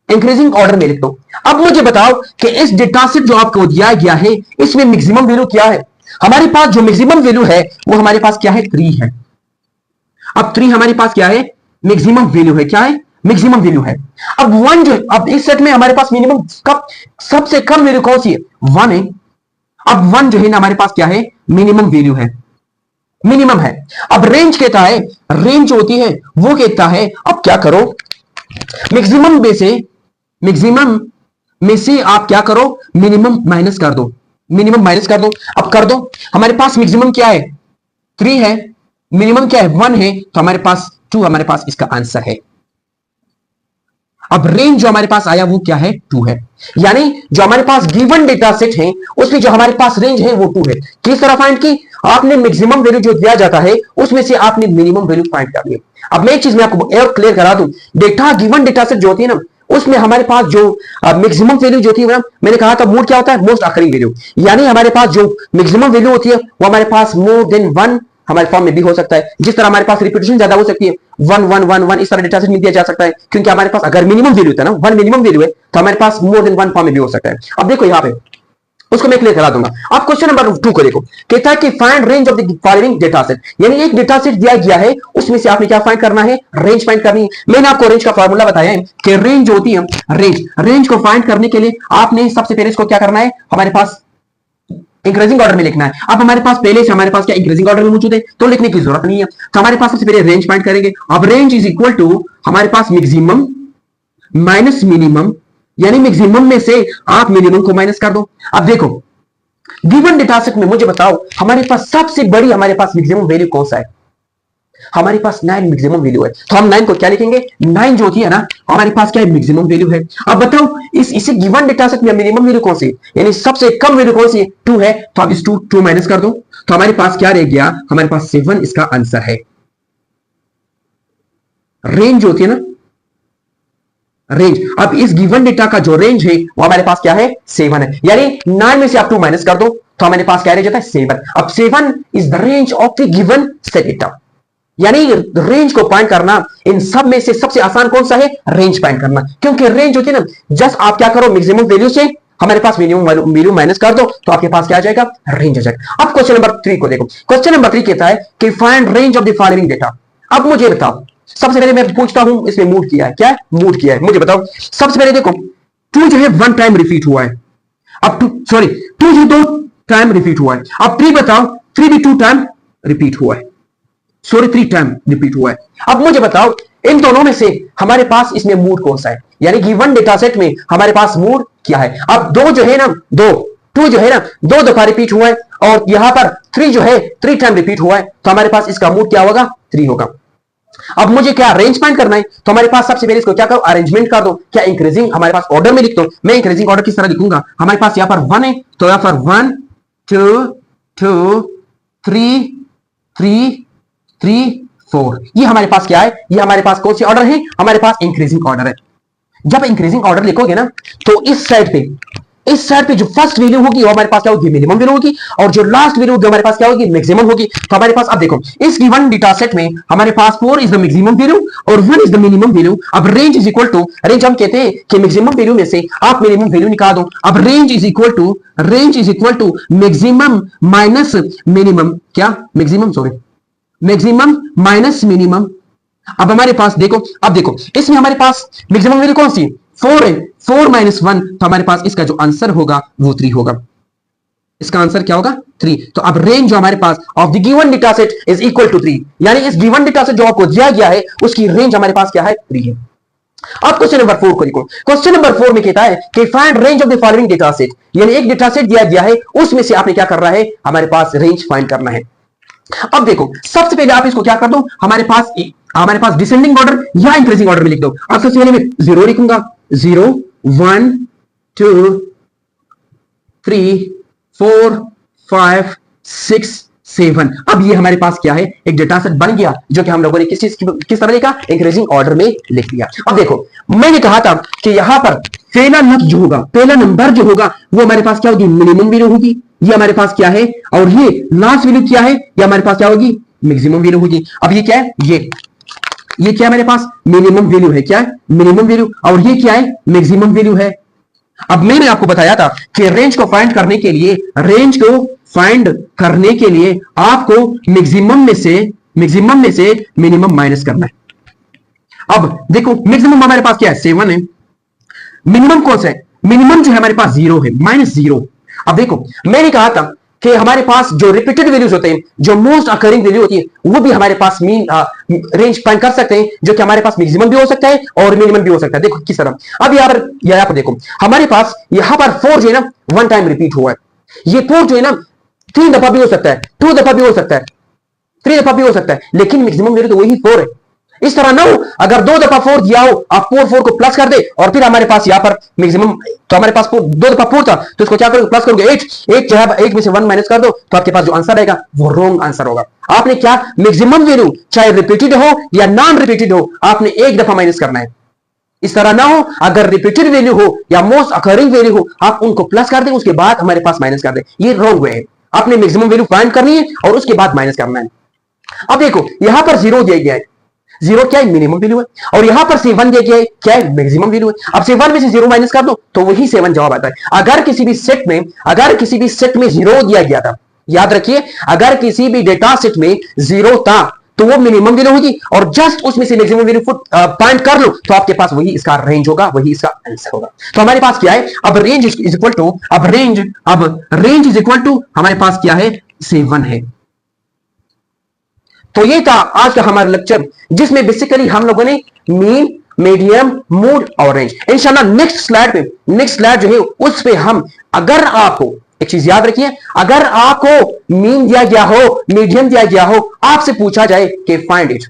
इंक्रीजिंग ऑर्डर में लिख दो। अब मुझे बताओ कि इस डेटा सेट जो आपको दिया गया है इसमें मैक्सिमम वैल्यू क्या है। हमारे पास जो मैक्सिमम वैल्यू है वो हमारे पास क्या है, 3 है। अब 3 हमारे पास क्या है, मैक्सिमम वैल्यू है। क्या है, मैक्सिमम वैल्यू है। अब 1 जो, अब इस सेट में हमारे पास मिनिमम सबसे कम वैल्यू कौन सी है, 1 है। अब 1 जो है ना हमारे पास क्या है, मिनिमम वैल्यू है। मिनिमम है। अब रेंज कहता है, रेंज जो होती है वो कहता है, अब क्या करो, मैक्सिमम में से आप क्या करो, मिनिमम माइनस कर दो, मिनिमम माइनस कर दो। अब कर दो, हमारे पास मैक्सिमम क्या है, 3 है, मिनिमम क्या है, 1 है, तो हमारे पास 2 हमारे पास इसका आंसर है। अब रेंज जो हमारे पास आया वो क्या है, 2 है। यानी जो हमारे पास गिवन डेटा सेट है उसमें जो हमारे पास रेंज है वो 2 है। किस तरह फाइंड की, आपने मैक्सिमम वैल्यू जो दिया जाता है उसमें से आपने मिनिमम वैल्यू फाइंड कर लिया। अब मैं एक चीज में आपको और क्लियर करा दूं, डेटा गिवन डेटा सेट जो होती है ना, उसमें हमारे पास जो मैक्सिमम वैल्यू जो थी ना, मैंने कहा था मोड क्या होता है, मोस्ट आखिरी वैल्यू। यानी हमारे पास जो मैक्सिमम वैल्यू होती है वो हमारे पास मोर देन 1 हमारे फॉर्म में भी हो सकता है। जिस तरह हमारे पास रिपीटेशन ज्यादा हो सकती है, 1 1 1 1 इस तरह डेटा सेट में दिया जा सकता है, क्योंकि हमारे पास अगर मिनिमम वैल्यू था ना, 1 मिनिमम वैल्यू है, तो हमारे पास मोर देन 1 फॉर्म में भी हो सकता है। अब देखो यहां पे उसको मैं क्लियर करा दूंगा। आप क्वेश्चन नंबर 2 को देखो, कहता है कि find range of the following data set. यानी एक डेटा सेट दिया गया है, उसमें से आपने क्या फाइंड करना है, रेंज फाइंड करनी है। मैंने आपको रेंज का फार्मूला बताया है कि रेंज होती है, रेंज को फाइंड करने के लिए आपने सबसे पहले इसको क्या करना है, हमारे पास इंक्रीजिंग ऑर्डर में लिखना है। अब हमारे पास पहले से हमारे पास क्या इंक्रीजिंग ऑर्डर में मौजूद है, तो लिखने की जरूरत नहीं है। तो हमारे पास सबसे पहले रेंज फाइंड करेंगे। अब रेंज इज इक्वल टू हमारे पास मैक्सिमम माइनस मिनिमम, यानी मैक्सिमम में से आप मिनिमम को माइनस कर दो। अब देखो गिवन डेटा सेट में मुझे बताओ हमारे पास सबसे बड़ी हमारे पास मैक्सिमम वैल्यू कौन सा है, हमारे पास 9 मैक्सिमम वैल्यू है। तो हम 9 को क्या लिखेंगे, 9 जो होती है ना हमारे पास क्या है, मैक्सिमम वैल्यू है। अब बताओ इसे गिवन डेटा सेट में मिनिमम वैल्यू कौन सी है, यानी सबसे कम वैल्यू कौन सी है, 2 है। तो अब इस 2 माइनस कर दो, तो हमारे पास क्या रह गया, हमारे पास 7 इसका आंसर है। रेंज जो होती है ना, रेंज, अब इस गिवन डेटा का जो रेंज है वो हमारे पास क्या है, 7 है। यानी 9 में से आप 2 माइनस कर दो तो हमारे पास क्या रह जाता है, 7। अब 7 is the range of the given set data. यानी रेंज को फाइंड करना इन सब में से सबसे आसान कौन सा है, रेंज फाइंड करना। क्योंकि रेंज होती है ना, जस्ट आप क्या करो, मैक्सिमम वैल्यू से हमारे पास मिनिमम वैल्यू माइनस कर दो तो आपके पास क्या आ जाएगा, रेंज आ जाएगा। अब क्वेश्चन नंबर 3 को देखो। क्वेश्चन नंबर 3 कहता है कि find range of the following data. अब मुझे बताओ, सबसे पहले मैं पूछता हूं इसमें मूड किया है, क्या है, मूड किया है, मुझे बताओ। सबसे पहले देखो 2 जो है 1 टाइम रिपीट हुआ है, अब 2 जो 2 टाइम रिपीट हुआ है। अब 3 बताओ, 3 भी 2 टाइम रिपीट हुआ है, 3 टाइम रिपीट हुआ है। अब मुझे बताओ इन दोनों में से हमारे पास इसमें मूड कौन सा है, यानी गिवन डेटा सेट में हमारे पास मूड क्या है। अब 2 जो है ना, 2 जो है ना, 2 दफा रिपीट हुआ है, और यहां पर 3 जो है 3 टाइम रिपीट हुआ है, तो हमारे पास इसका मूड क्या होगा, 3 होगा। अब मुझे क्या अरेंज फाइंड करना है, तो हमारे पास सबसे पहले इसको क्या करो, अरेंजमेंट कर दो। क्या इंक्रीजिंग हमारे पास ऑर्डर में लिख दो। मैं इंक्रीजिंग ऑर्डर किस तरह लिखूंगा, हमारे पास यहां पर 1 है तो यहां पर 1 2 2 3 3 3 4, ये हमारे पास क्या है, ये हमारे पास कौन सी ऑर्डर है, हमारे पास इंक्रीजिंग ऑर्डर है। जब इंक्रीजिंग ऑर्डर लिखोगे ना, तो इस साइड पे जो फर्स्ट वैल्यू होगी वो हमारे पास क्या होगी, मिनिमम वैल्यू होगी, और जो लास्ट वैल्यू होगी हमारे पास क्या होगी, मैक्सिमम होगी। तो हमारे पास अब देखो इस गिवन डेटा सेट में हमारे पास 4 इज द मैक्सिमम वैल्यू और 1 इज द मिनिमम वैल्यू। अब range is equal to, range हम कहते हैं कि मैक्सिमम वैल्यू में से आप मिनिमम वैल्यू निकाल दो। अब range is equal to maximum minus minimum, क्या maximum, sorry maximum minus minimum. अब हमारे पास देखो, अब देखो इसमें हमारे पास मैक्सिमम वैल्यू कौन सी है, 4 है, 4 माइनस 1, तो हमारे पास इसका जो आंसर होगा वो 3 होगा। इसका आंसर क्या होगा, 3। तो अब रेंज जो हमारे पास of the given data set is equal to 3, यानी इस गिवन डेटा सेट जो आपको दिया गया है उसकी रेंज हमारे पास क्या है, 3 है। अब क्वेश्चन नंबर 4 को देखो। क्वेश्चन नंबर 4 में कहता है कि find range of the following data set, यानी एक डेटा सेट दिया गया है उसमें से आपने क्या करना है, हमारे पास रेंज फाइंड करना है। अब देखो सबसे पहले आप इसको क्या कर दो, हमारे पास डिसेंडिंग ऑर्डर या इंक्रीजिंग ऑर्डर में लिख दो। अब सबसे पहले मैं 0 लिखूंगा, 0 1 2 3 4 5 6 7। अब ये हमारे पास क्या है, एक डेटा सेट बन गया जो कि हम लोगों ने किस तरह लिखा, इंक्रीजिंग ऑर्डर में लिख दिया। अब देखो मैंने कहा था कि यहां पर पहला लफ्ज जो होगा, पहला नंबर जो होगा वो हमारे पास क्या होगी, मिनिमम वैल्यू होगी, ये हमारे पास क्या है, और ये लास्ट वैल्यू क्या है, ये हमारे पास क्या होगी, मैक्सिमम वैल्यू होगी। अब ये क्या है, ये क्या है हमारे पास, मिनिमम वैल्यू है, क्या है, मिनिमम वैल्यू, और ये क्या है, मैक्सिमम वैल्यू है। अब मैंने आपको बताया था कि रेंज को फाइंड करने के लिए आपको मैक्सिमम में से मिनिमम माइनस करना है। अब देखो मैक्सिमम हमारे पास क्या है, 7 है, मिनिमम कौन सा है, मिनिमम जो है हमारे पास 0 है, -0। अब देखो मैंने कहा था कि हमारे पास जो रिपीटेड वैल्यूज होते हैं, जो मोस्ट अकरिंग वैल्यू होती है, वो भी हमारे पास मीन रेंज फाइंड कर सकते हैं, जो कि हमारे पास मैक्सिमम भी हो सकता है और मिनिमम भी हो सकता है। देखो किस तरह, अब यहाँ पर देखो हमारे पास यहाँ पर 4 जो है ना वन टाइम रिपीट हुआ है। ये 4 जो है ना 3 दफा भी हो सकता है, 2 दफा भी हो सकता है, 3 दफा भी हो सकता है, लेकिन मैक्सिमम वैल्यू तो वही 4 है। इस तरह ना हो अगर 2 दफा 4 दिया हो, आप 4 को प्लस कर दे और फिर हमारे पास यहाँ पर मैक्सिमम, तो हमारे पास 2 दफा 4 था, तो इसको क्या करोगे, प्लस करोगे 8 जो है 8 में से 1 माइनस कर दो, तो आपके पास जो आंसर आएगा वो रॉन्ग आंसर होगा। आपने क्या, मैक्सिमम वैल्यू चाहे रिपीटेड हो या नॉन रिपीटेड हो, आपने एक दफा माइनस करना है। इस तरह ना हो अगर रिपीटेड वैल्यू हो या मोस्ट अकरिंग वैल्यू हो, आप उनको प्लस कर दें, उसके बाद हमारे पास माइनस कर दें, ये रॉन्ग वे है। आपने मैक्सिमम वैल्यू फाइंड करनी है और उसके बाद माइनस करना है। अब देखो यहां पर 0 दिया गया है, 0 क्या है, मिनिमम वैल्यू है, और यहां पर 7 दिया गया है, क्या है, मैक्सिमम वैल्यू है। अब 7 में से 0 माइनस कर दो तो वही 7 जवाब आता है। अगर किसी भी सेट में 0 दिया गया था, याद रखिए अगर किसी भी डेटा सेट में 0 था तो वो मिनिमम वैल्यू होगी, और जस्ट उसमें से मैक्सिमम वैल्यू फाइंड कर लो तो आपके पास वही इसका रेंज होगा, वही इसका आंसर होगा। तो हमारे पास क्या है, अब रेंज इज इक्वल टू, अब रेंज इज इक्वल टू हमारे पास क्या है, 7 है। तो ये था आज का हमारा लेक्चर, जिसमें बेसिकली हम लोगों ने मीन, मीडियम, मोड और रेंज। इंशाल्लाह नेक्स्ट स्लाइड जो है उस पे हम, अगर आपको एक चीज याद रखिए, अगर आपको मीन दिया गया हो, मीडियम दिया गया हो, आपसे पूछा जाए कि फाइंड इट,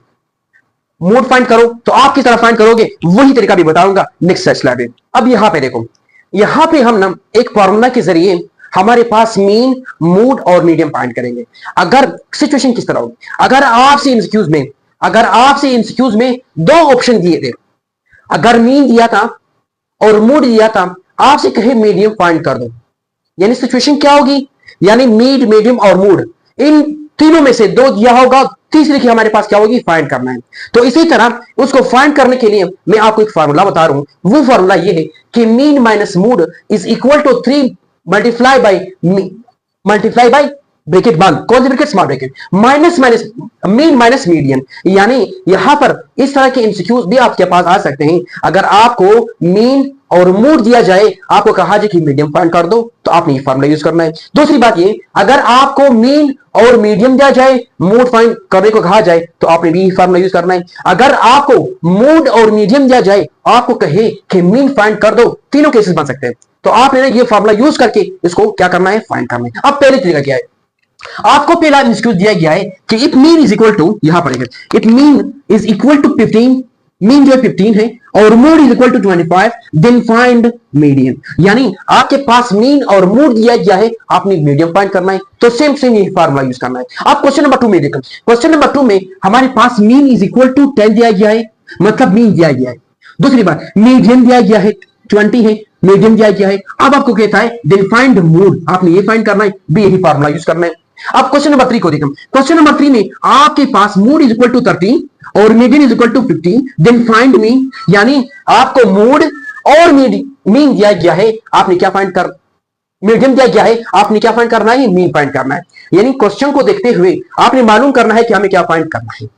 मोड फाइंड करो, तो आप किस तरह फाइंड करोगे वही तरीका भी बताऊंगा नेक्स्ट स्लाइड में। अब यहां पे देखो, यहां पे हम ना एक फॉर्मूला के जरिए हमारे पास मीन, मोड और मीडियम फाइंड करेंगे। अगर सिचुएशन किस तरह होगी, अगर आपसे इंस्क्यूज में 2 ऑप्शन दिए थे, अगर मीन दिया था और मोड दिया था, आपसे कहे मीडियम फाइंड कर दो, यानी सिचुएशन क्या होगी, यानी मीड, मीडियम और मोड, इन तीनों में से 2 दिया होगा, तीसरे की हमारे पास क्या होगी, फाइंड करना है। तो इसी तरह उसको फाइंड करने के लिए मैं आपको एक फार्मूला बता रहा हूं। वो फार्मूला ये है कि mean minus mode is equal to 3 multiply by bracket बंद, कौन सी bracket, small bracket, minus mean minus median. यानी यहां पर इस तरह के एमसीक्यूज भी आपके पास आ सकते हैं। अगर आपको मीन और मोड दिया जाए, आपको कहा जाए कि मीडियम फाइंड कर दो, तो आपने ये फार्मूला यूज करना है। दूसरी बात ये, अगर आपको मीन और मीडियम दिया जाए, मोड फाइंड करने को कहा जाए, तो आपने भी फार्मूला यूज करना है। अगर आपको मोड और मीडियम दिया जाए, आपको कहे कि मीन फाइंड कर दो, तीनों केसेस बन सकते हैं, तो आपने ये फार्मूला यूज करके इसको क्या करना है, फाइंड करना है। अब पहले तरीका क्या है, आपको पहला इंस्क्यूज दिया गया है कि it mean is equal to, यहां पर it mean is equal to 15, mean जो है 15 है, और mode is equal to 25, then find median. यानी आपके पास मीन और मोड दिया गया है, आपने मीडियम फाइंड करना है, तो सेम ये फार्मूला यूज करना है। अब क्वेश्चन नंबर 2 में देखो, क्वेश्चन नंबर 2 में हमारे पास मीन इज इक्वल टू 10 दिया गया है, मतलब मीन दिया गया है। दूसरी बात, मीडियम दिया गया है 20 है, मीडियम दिया गया है। अब आपको कहता है देन फाइंड मोड, आपने ये फाइंड करना है, भी यही फार्मूला यूज करना है। अब क्वेश्चन नंबर 3 को देखो, क्वेश्चन नंबर 3 में आपके पास मोड इज इक्वल टू 13 और median is equal to 15, then find mean. यानी आपको मोड और मीन दिया गया है, आपने क्या फाइंड कर, मीडियम दिया गया है, आपने क्या फाइंड करना है, मीन फाइंड करना है। यानी क्वेश्चन को देखते हुए आपने मालूम करना है कि हमें क्या फाइंड करना है।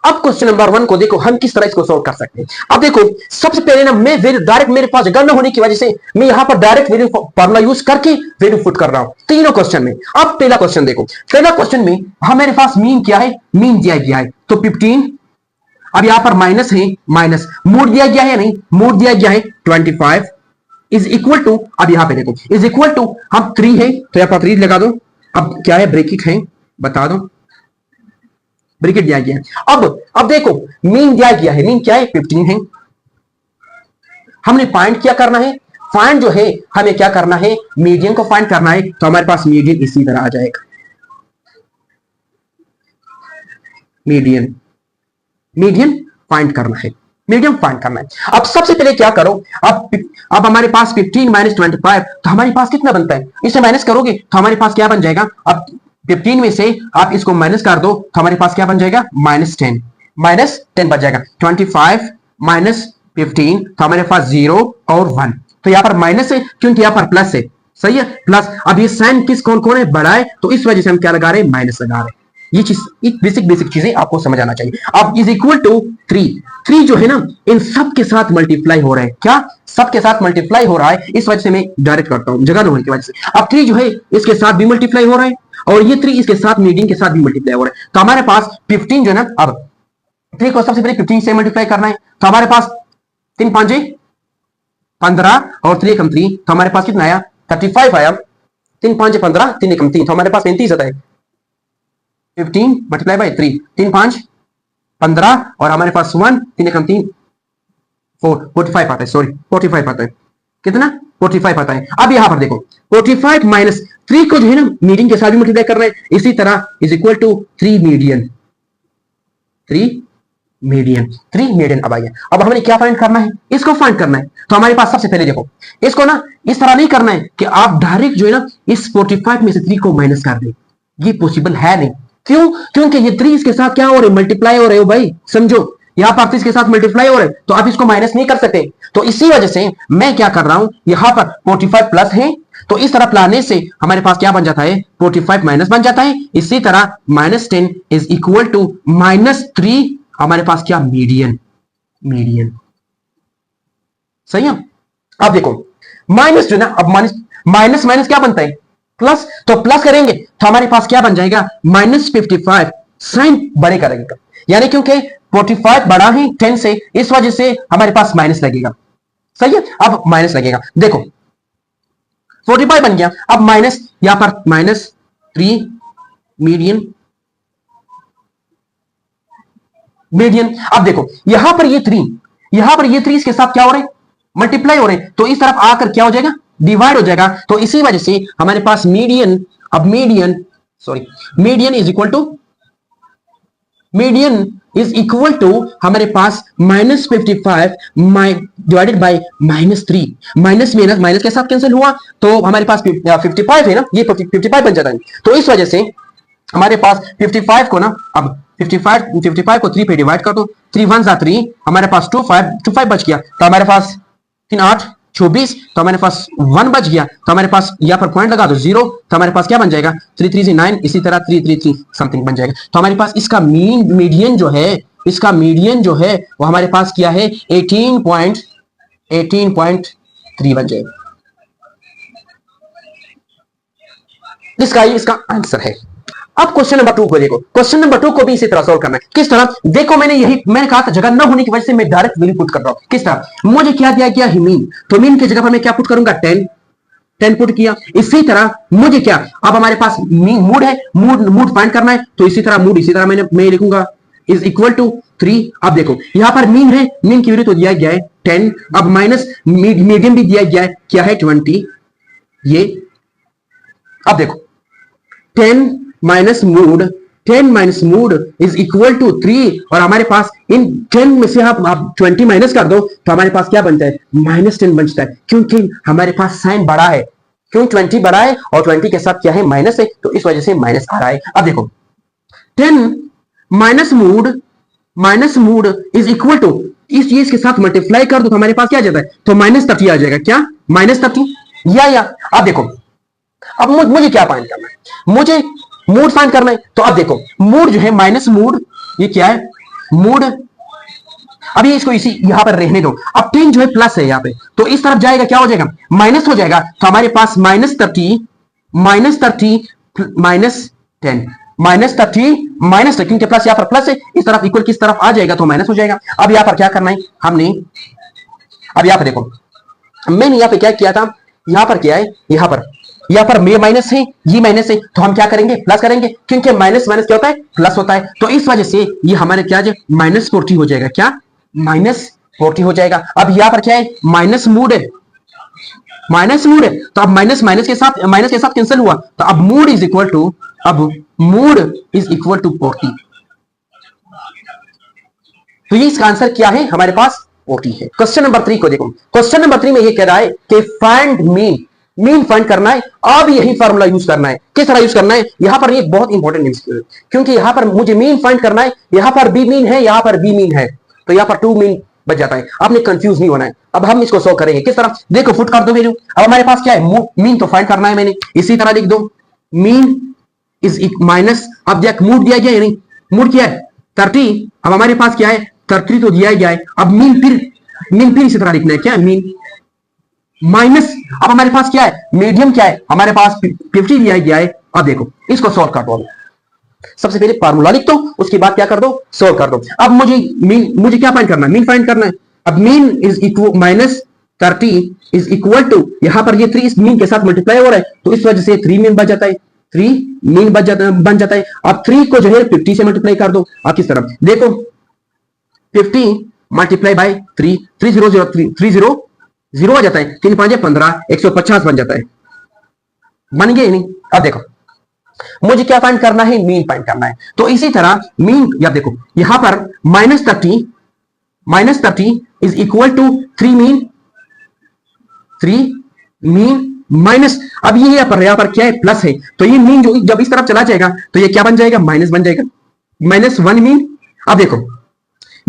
अब क्वेश्चन नंबर 1 को देखो, हम किस तरह इसको सॉल्व कर सकते हैं। अब देखो सबसे पहले ना मैं डायरेक्ट, मेरे पास जगह न होने की वजह से मैं यहां पर डायरेक्ट वैल्यू फार्मूला यूज करके वैल्यू पुट कर रहा हूं तीनों क्वेश्चन में। अब पहला क्वेश्चन देखो, पहला क्वेश्चन में हमारे पास मीन क्या है, मीन दिया गया है तो 15, अब यहां पर माइनस है, माइनस मोड दिया गया है, नहीं मोड दिया गया है 25 इज इक्वल टू, अब यहां पे देखो इज इक्वल टू, हम 3 है तो यहां पर 3 लगा दो। अब क्या है, ब्रैकेट है, बता दो, ब्रैकेट दिया गया है। अब देखो मीन दिया गया है, मीन क्या है 15 है, हमने फाइंड क्या करना है, फाइंड जो है हमें क्या करना है, मीडियन को फाइंड करना है। तो हमारे पास मीडियन इसी तरह आ जाएगा, मीडियन फाइंड करना है, मीडियम फाइंड करना है। अब सबसे पहले क्या करो, अब हमारे पास 15 माइनस 25, तो हमारे पास कितना बनता है, इसे माइनस करोगे तो हमारे पास क्या बन जाएगा। अब 15 में से आप इसको माइनस कर दो तो हमारे पास क्या बन जाएगा, -10 बच जाएगा। 25 माइनस 15 तो हमारे पास 0 और 1, तो यहां पर माइनस है क्योंकि यहां पर प्लस है, सही है, प्लस। अब ये साइन किस कौन कौन है, बड़ा है, तो इस वजह से हम क्या लगा रहे हैं, माइनस लगा रहे हैं। ये चीज, एक बेसिक बेसिक चीजें आपको समझ आना चाहिए। अब इज इक्वल टू 3 जो है ना इन सब के साथ मल्टीप्लाई हो रहा है, क्या सबके साथ मल्टीप्लाई हो रहा है, इस वजह से मैं डायरेक्ट करता हूं जगह न होने की वजह से। अब 3 जो है इसके साथ भी मल्टीप्लाई हो रहा है और ये 3 इसके साथ मीडियन के साथ भी मल्टीप्लाई हो रहा है। तो हमारे पास 15 जो है ना, अब 3 को सबसे पहले 15 से मल्टीप्लाई करना है, तो हमारे पास 3 5 15 और 3 एकम 3, तो हमारे पास कितना आया 35 आया। 3 5 15, 3 एकम 3, तो हमारे पास 35 आता है। 15 मल्टीप्लाई बाय 3, 3 5 15 और हमारे पास 1, 3 एकम 3 4, 45 आता है, सॉरी 45 आता है। कितना 45 आता है। अब यहां पर देखो 45 माइनस 3 को जो है ना मीडियन के साथ भी मल्टीप्लाई कर रहे हैं, इसी तरह is equal to 3 median. 3 median अब आइए, अब हमें क्या फाइंड करना है, इसको फाइंड करना है। तो हमारे पास सबसे पहले देखो इसको ना इस तरह नहीं करना है कि आप डायरेक्ट जो है ना इस 45 में से 3 को माइनस कर दें, ये पॉसिबल है नहीं। क्यों? क्योंकि ये 3 इसके साथ क्या हो रहे, मल्टीप्लाई हो रहे हो भाई, समझो यहां पर 3 के साथ मल्टीप्लाई हो रहे हैं, तो आप इसको माइनस नहीं कर सकते। तो इसी वजह से मैं क्या कर रहा हूं, यहां पर 45 प्लस है, तो इस तरफ लाने से हमारे पास क्या बन जाता है 45 माइनस बन जाता है। इसी तरह -10 इज इक्वल टू -3, हमारे पास क्या मीडियन सही है। अब देखो माइनस जो ना, अब माइनस माइनस क्या बनता है प्लस, तो प्लस करेंगे तो हमारे पास क्या बन जाएगा -55, साइन बड़े करेंगे, यानी क्योंकि 45 बड़ा है 10 से, इस वजह से हमारे पास माइनस लगेगा, सही है। अब माइनस लगेगा, देखो 45 बन गया, अब माइनस यहां पर -3 मीडियन। अब देखो यहां पर ये 3 इसके साथ क्या हो रहे हैं मल्टीप्लाई हो रहे हैं, तो इस तरफ आकर क्या हो जाएगा डिवाइड हो जाएगा। तो इसी वजह से हमारे पास मीडियन, अब मीडियन इज इक्वल टू हमारे पास -55 डिवाइडेड बाय -3, माइनस के साथ कैंसिल हुआ, तो हमारे पास 55 है ना, ये 55 बन जाता है। तो इस वजह से हमारे पास 55 को ना, अब 55 को 3 पे डिवाइड कर दो, 3 1 3, हमारे पास 25 बच गया, तो हमारे पास 3 8 24, तो हमारे पास 1 बच गया, तो हमारे पास यहाँ पर पॉइंट लगा दो 0, तो हमारे पास क्या बन जाएगा 3 3 से 9, इसी तरह 3 3 3 समथिंग बन जाएगा। तो हमारे पास इसका मीडियन जो है वो हमारे पास क्या है 18.3 बन जाएगा। इसका आंसर है। अब क्वेश्चन नंबर 2 को देखो, क्वेश्चन नंबर 2 को भी इसी तरह सॉल्व करना है। किस तरह देखो, मैंने कहा था जगह न होने की वजह से मैं डायरेक्ट वैल्यू पुट कर रहा हूं। किस तरह, मुझे क्या दिया गया है मीन, तो मीन की जगह पर मैं क्या पुट करूंगा 10 पुट किया। इसी तरह मुझे क्या, अब हमारे पास मूड है, मूड फाइंड करना है, तो इसी तरह मैं लिखूंगा इज इक्वल टू 3। अब देखो यहां पर मीन है, मीन की वैल्यू तो दिया गया है 10, अब माइनस मीडियम भी दिया गया है, क्या है 20। ये अब देखो 10 minus mode is equal to 3, और हमारे पास इन 10 में से आप 20 माइनस कर दो, तो हमारे पास क्या बनता है -10 बनता है, क्योंकि हमारे पास साइन बड़ा है, क्यों 20 बड़ा है और 20 के साथ क्या है माइनस है, तो इस वजह से माइनस आ रहा है। अब देखो 10 minus mode is equal to, इस चीज के साथ मल्टीप्लाई कर दो तो हमारे पास क्या आ जाता है, तो -30 आ जाएगा, क्या -30 या अब देखो, अब मुझे क्या फाइंड करना है, मुझे मूड फाइंड करना है। तो अब देखो मूड जो है माइनस मूड, ये क्या है मूड, अभी इसको इसी यहां पर रहने दो। अब 10 जो है प्लस है यहां पे, तो इस तरफ जाएगा क्या हो जाएगा माइनस हो जाएगा, तो हमारे पास -30 -10 क्योंकि प्लस यहां पर प्लस है, इस तरफ इक्वल किस तरफ आ जाएगा तो माइनस हो जाएगा। अब यहां पर क्या करना है हमने, अब यहां पर देखो मैंने यहां पे क्या किया था, यहां पर क्या है, यहां पर ये माइनस है, ये माइनस है, तो हम क्या करेंगे प्लस करेंगे, क्योंकि माइनस माइनस क्या होता है प्लस होता है। तो इस वजह से ये हमारे क्या -40 हो जाएगा, क्या -40 हो जाएगा। अब यहां पर क्या है माइनस मूड है, तो अब माइनस के साथ कैंसिल हुआ, तो अब मूड इज इक्वल टू 40। तो ये इसका आंसर क्या है हमारे पास 40 है। क्वेश्चन नंबर 3 को देखो, क्वेश्चन नंबर 3 में ये कह रहा है कि फाइंड मीन फाइंड करना है। अब यही फार्मूला यूज करना है, किस तरह यूज करना है, यहां पर ये बहुत इंपॉर्टेंट है, क्योंकि यहां पर मुझे मीन फाइंड करना है, यहां पर बी मीन है, यहां पर बी मीन है, तो यहां पर 2 मीन बच जाता है। आपने कंफ्यूज नहीं होना है। अब हम इसको सॉल्व करेंगे किस तरह, देखो फुट कर दो वैल्यू। अब हमारे पास क्या है मीन तो फाइंड करना है, मैंने इसी तरह लिख दो मीन इज माइनस, अब देख मूड दिया गया है नहीं, मूड क्या है 30, अब हमारे पास क्या है 33 तो दिया गया है, अब मीन फिर इसी तरह लिखना है, क्या मीन माइनस, अब हमारे पास क्या है मीडियम, क्या है हमारे पास 50 दिया गया है। अब देखो इसको सॉल्व कर दो, सबसे पहले फार्मूला लिख दो, उसके बाद क्या कर दो सॉल्व कर दो। अब मुझे क्या फाइंड करना है, मीन फाइंड करना है। अब mean is equal minus 30 is equal to, यहां पर ये 3 इस मीन के साथ मल्टीप्लाई हो रहा है, तो इस वजह से 3 मीन बच जाता है, 3 मीन बन जाता है। अब 3 को जो है 50 से मल्टीप्लाई कर दो। अब किस तरफ देखो 50 मल्टीप्लाई बाय 3, 30 आ जाता है, 3 5 15, 150 बन जाता है, बन गया नहीं। अब देखो मुझे क्या फाइंड करना है, मीन फाइंड करना है। तो इसी तरह मीन, या देखो यहां पर -30 is equal to 3 mean minus, अब ये यहां पर क्या है प्लस है, तो ये मीन जो जब इस तरफ चला जाएगा तो ये क्या बन जाएगा माइनस बन जाएगा, -1 मीन। अब देखो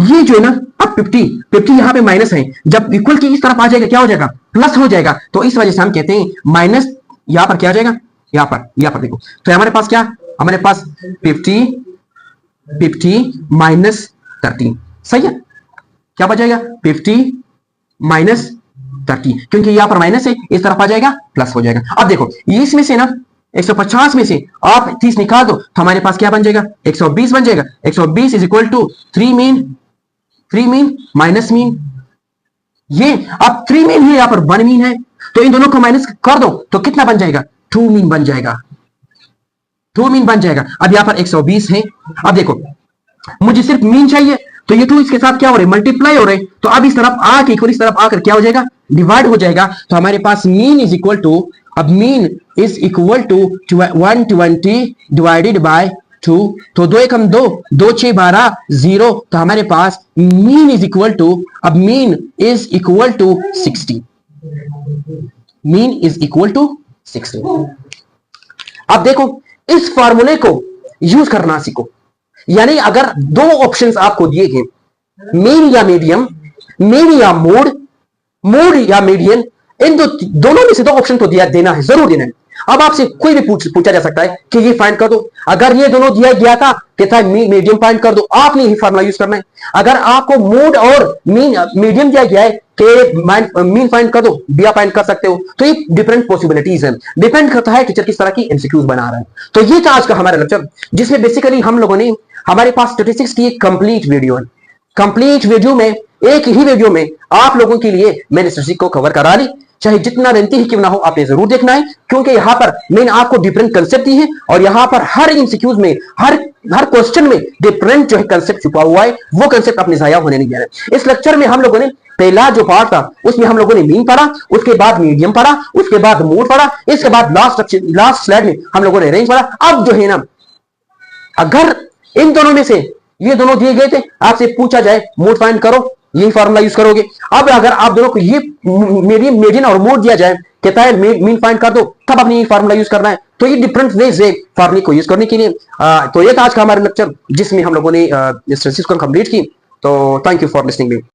ये जो है ना, अब 50 यहां पे माइनस है, जब इक्वल की इस तरफ आ जाएगा क्या हो जाएगा प्लस हो जाएगा, तो इस वजह से हम कहते हैं माइनस, यहां पर क्या हो जाएगा यहां पर देखो, तो हमारे पास क्या, हमारे पास 50 माइनस 13, सही है, क्या बचेगा 50 माइनस 30, क्योंकि यहां पर माइनस है, इस तरफ आ जाएगा प्लस हो जाएगा। अब देखो इसमें से ना 150 में से आप 30 निकाल दो, तो हमारे पास क्या बन जाएगा 120 बन जाएगा। 120 is equal to 3 mean minus mean, ये अब 3 मीन है, यहां पर 1 मीन है, तो इन दोनों को माइनस कर दो तो कितना बन जाएगा 2 मीन बन जाएगा, 2 मीन बन जाएगा। अब यहां पर 120 है, अब देखो मुझे सिर्फ मीन चाहिए, तो ये 2 इसके साथ क्या हो रहे हैं मल्टीप्लाई हो रहे हैं, तो अब इस तरफ आके इस तरफ आकर क्या हो जाएगा डिवाइड हो जाएगा, तो हमारे पास मीन इज इक्वल टू, अब mean is equal to 120 divided by 2, तो 2 1 2, 2 6 12 0, तो हमारे पास मीन इज इक्वल टू, अब mean is equal to 60, mean is equal to 60। अब देखो इस फार्मूले को यूज करना सीखो, यानी अगर 2 ऑप्शंस आपको दिए गए, मीन या मीडियम, मीन या मोड या मीडियन, इन दोनों में से 2 ऑप्शन तो देना है, जरूर देना है। अब आपसे कोई भी पूछा जा सकता है कि ये फाइंड कर दो, अगर ये दोनों दिया गया था कहता है मीडियम फाइंड कर दो, आपने ही फार्मूला यूज करना है। अगर आपको मोड और मीडियम दिया गया है कि मीन फाइंड कर दो, बिया फाइंड कर सकते हो, तो ये डिफरेंट पॉसिबिलिटीज है, डिपेंड करता है टीचर किस तरह की एमसीक्यूज बना रहा है। तो ये था आज का हमारा लेक्चर, जिसमें बेसिकली हम लोगों ने, हमारे पास स्टैटिस्टिक्स की एक कंप्लीट वीडियो है, कंप्लीट वीडियो में एक ही वीडियो में आप लोगों के लिए मैंने स्टैटिस्टिक्स को कवर करा ली, चाहे जितना लेंथी ही क्यों ना हो आपने जरूर देखना है, क्योंकि यहां पर मैंने आपको डिफरेंट कंसेप्ट दी है, और यहां पर हर एमसीक्यूज में हर क्वेश्चन में डिफरेंट जो है कंसेप्ट छुपा हुआ है, वो कंसेप्ट अपने जाया होने नहीं दिया है। इस लेक्चर में हम लोगों ने पहला जो पार्ट था उसमें हम लोगों ने मीन पढ़ा, उसके बाद मीडियम पढ़ा, उसके बाद मोड पढ़ा, इसके बाद लास्ट स्लाइड में हम लोगों ने रेंज पढ़ा। अब जो है ना, अगर इन दोनों में से ये दोनों दिए गए थे, आपसे पूछा जाए मोड फाइंड करो, यही फार्मूला यूज करोगे। अब अगर आप दोनों को ये मीडियन और मोड दिया जाए, कहता है मीन फाइंड कर दो, तब अपनी ये फार्मूला यूज करना है। तो ये डिफरेंट वेज है फार्मूले को यूज करने के लिए। तो ये था आज का हमारा लेक्चर, जिसमें हम लोगों ने स्टैटिस्टिक्स को कंप्लीट की। तो thank you for listening me.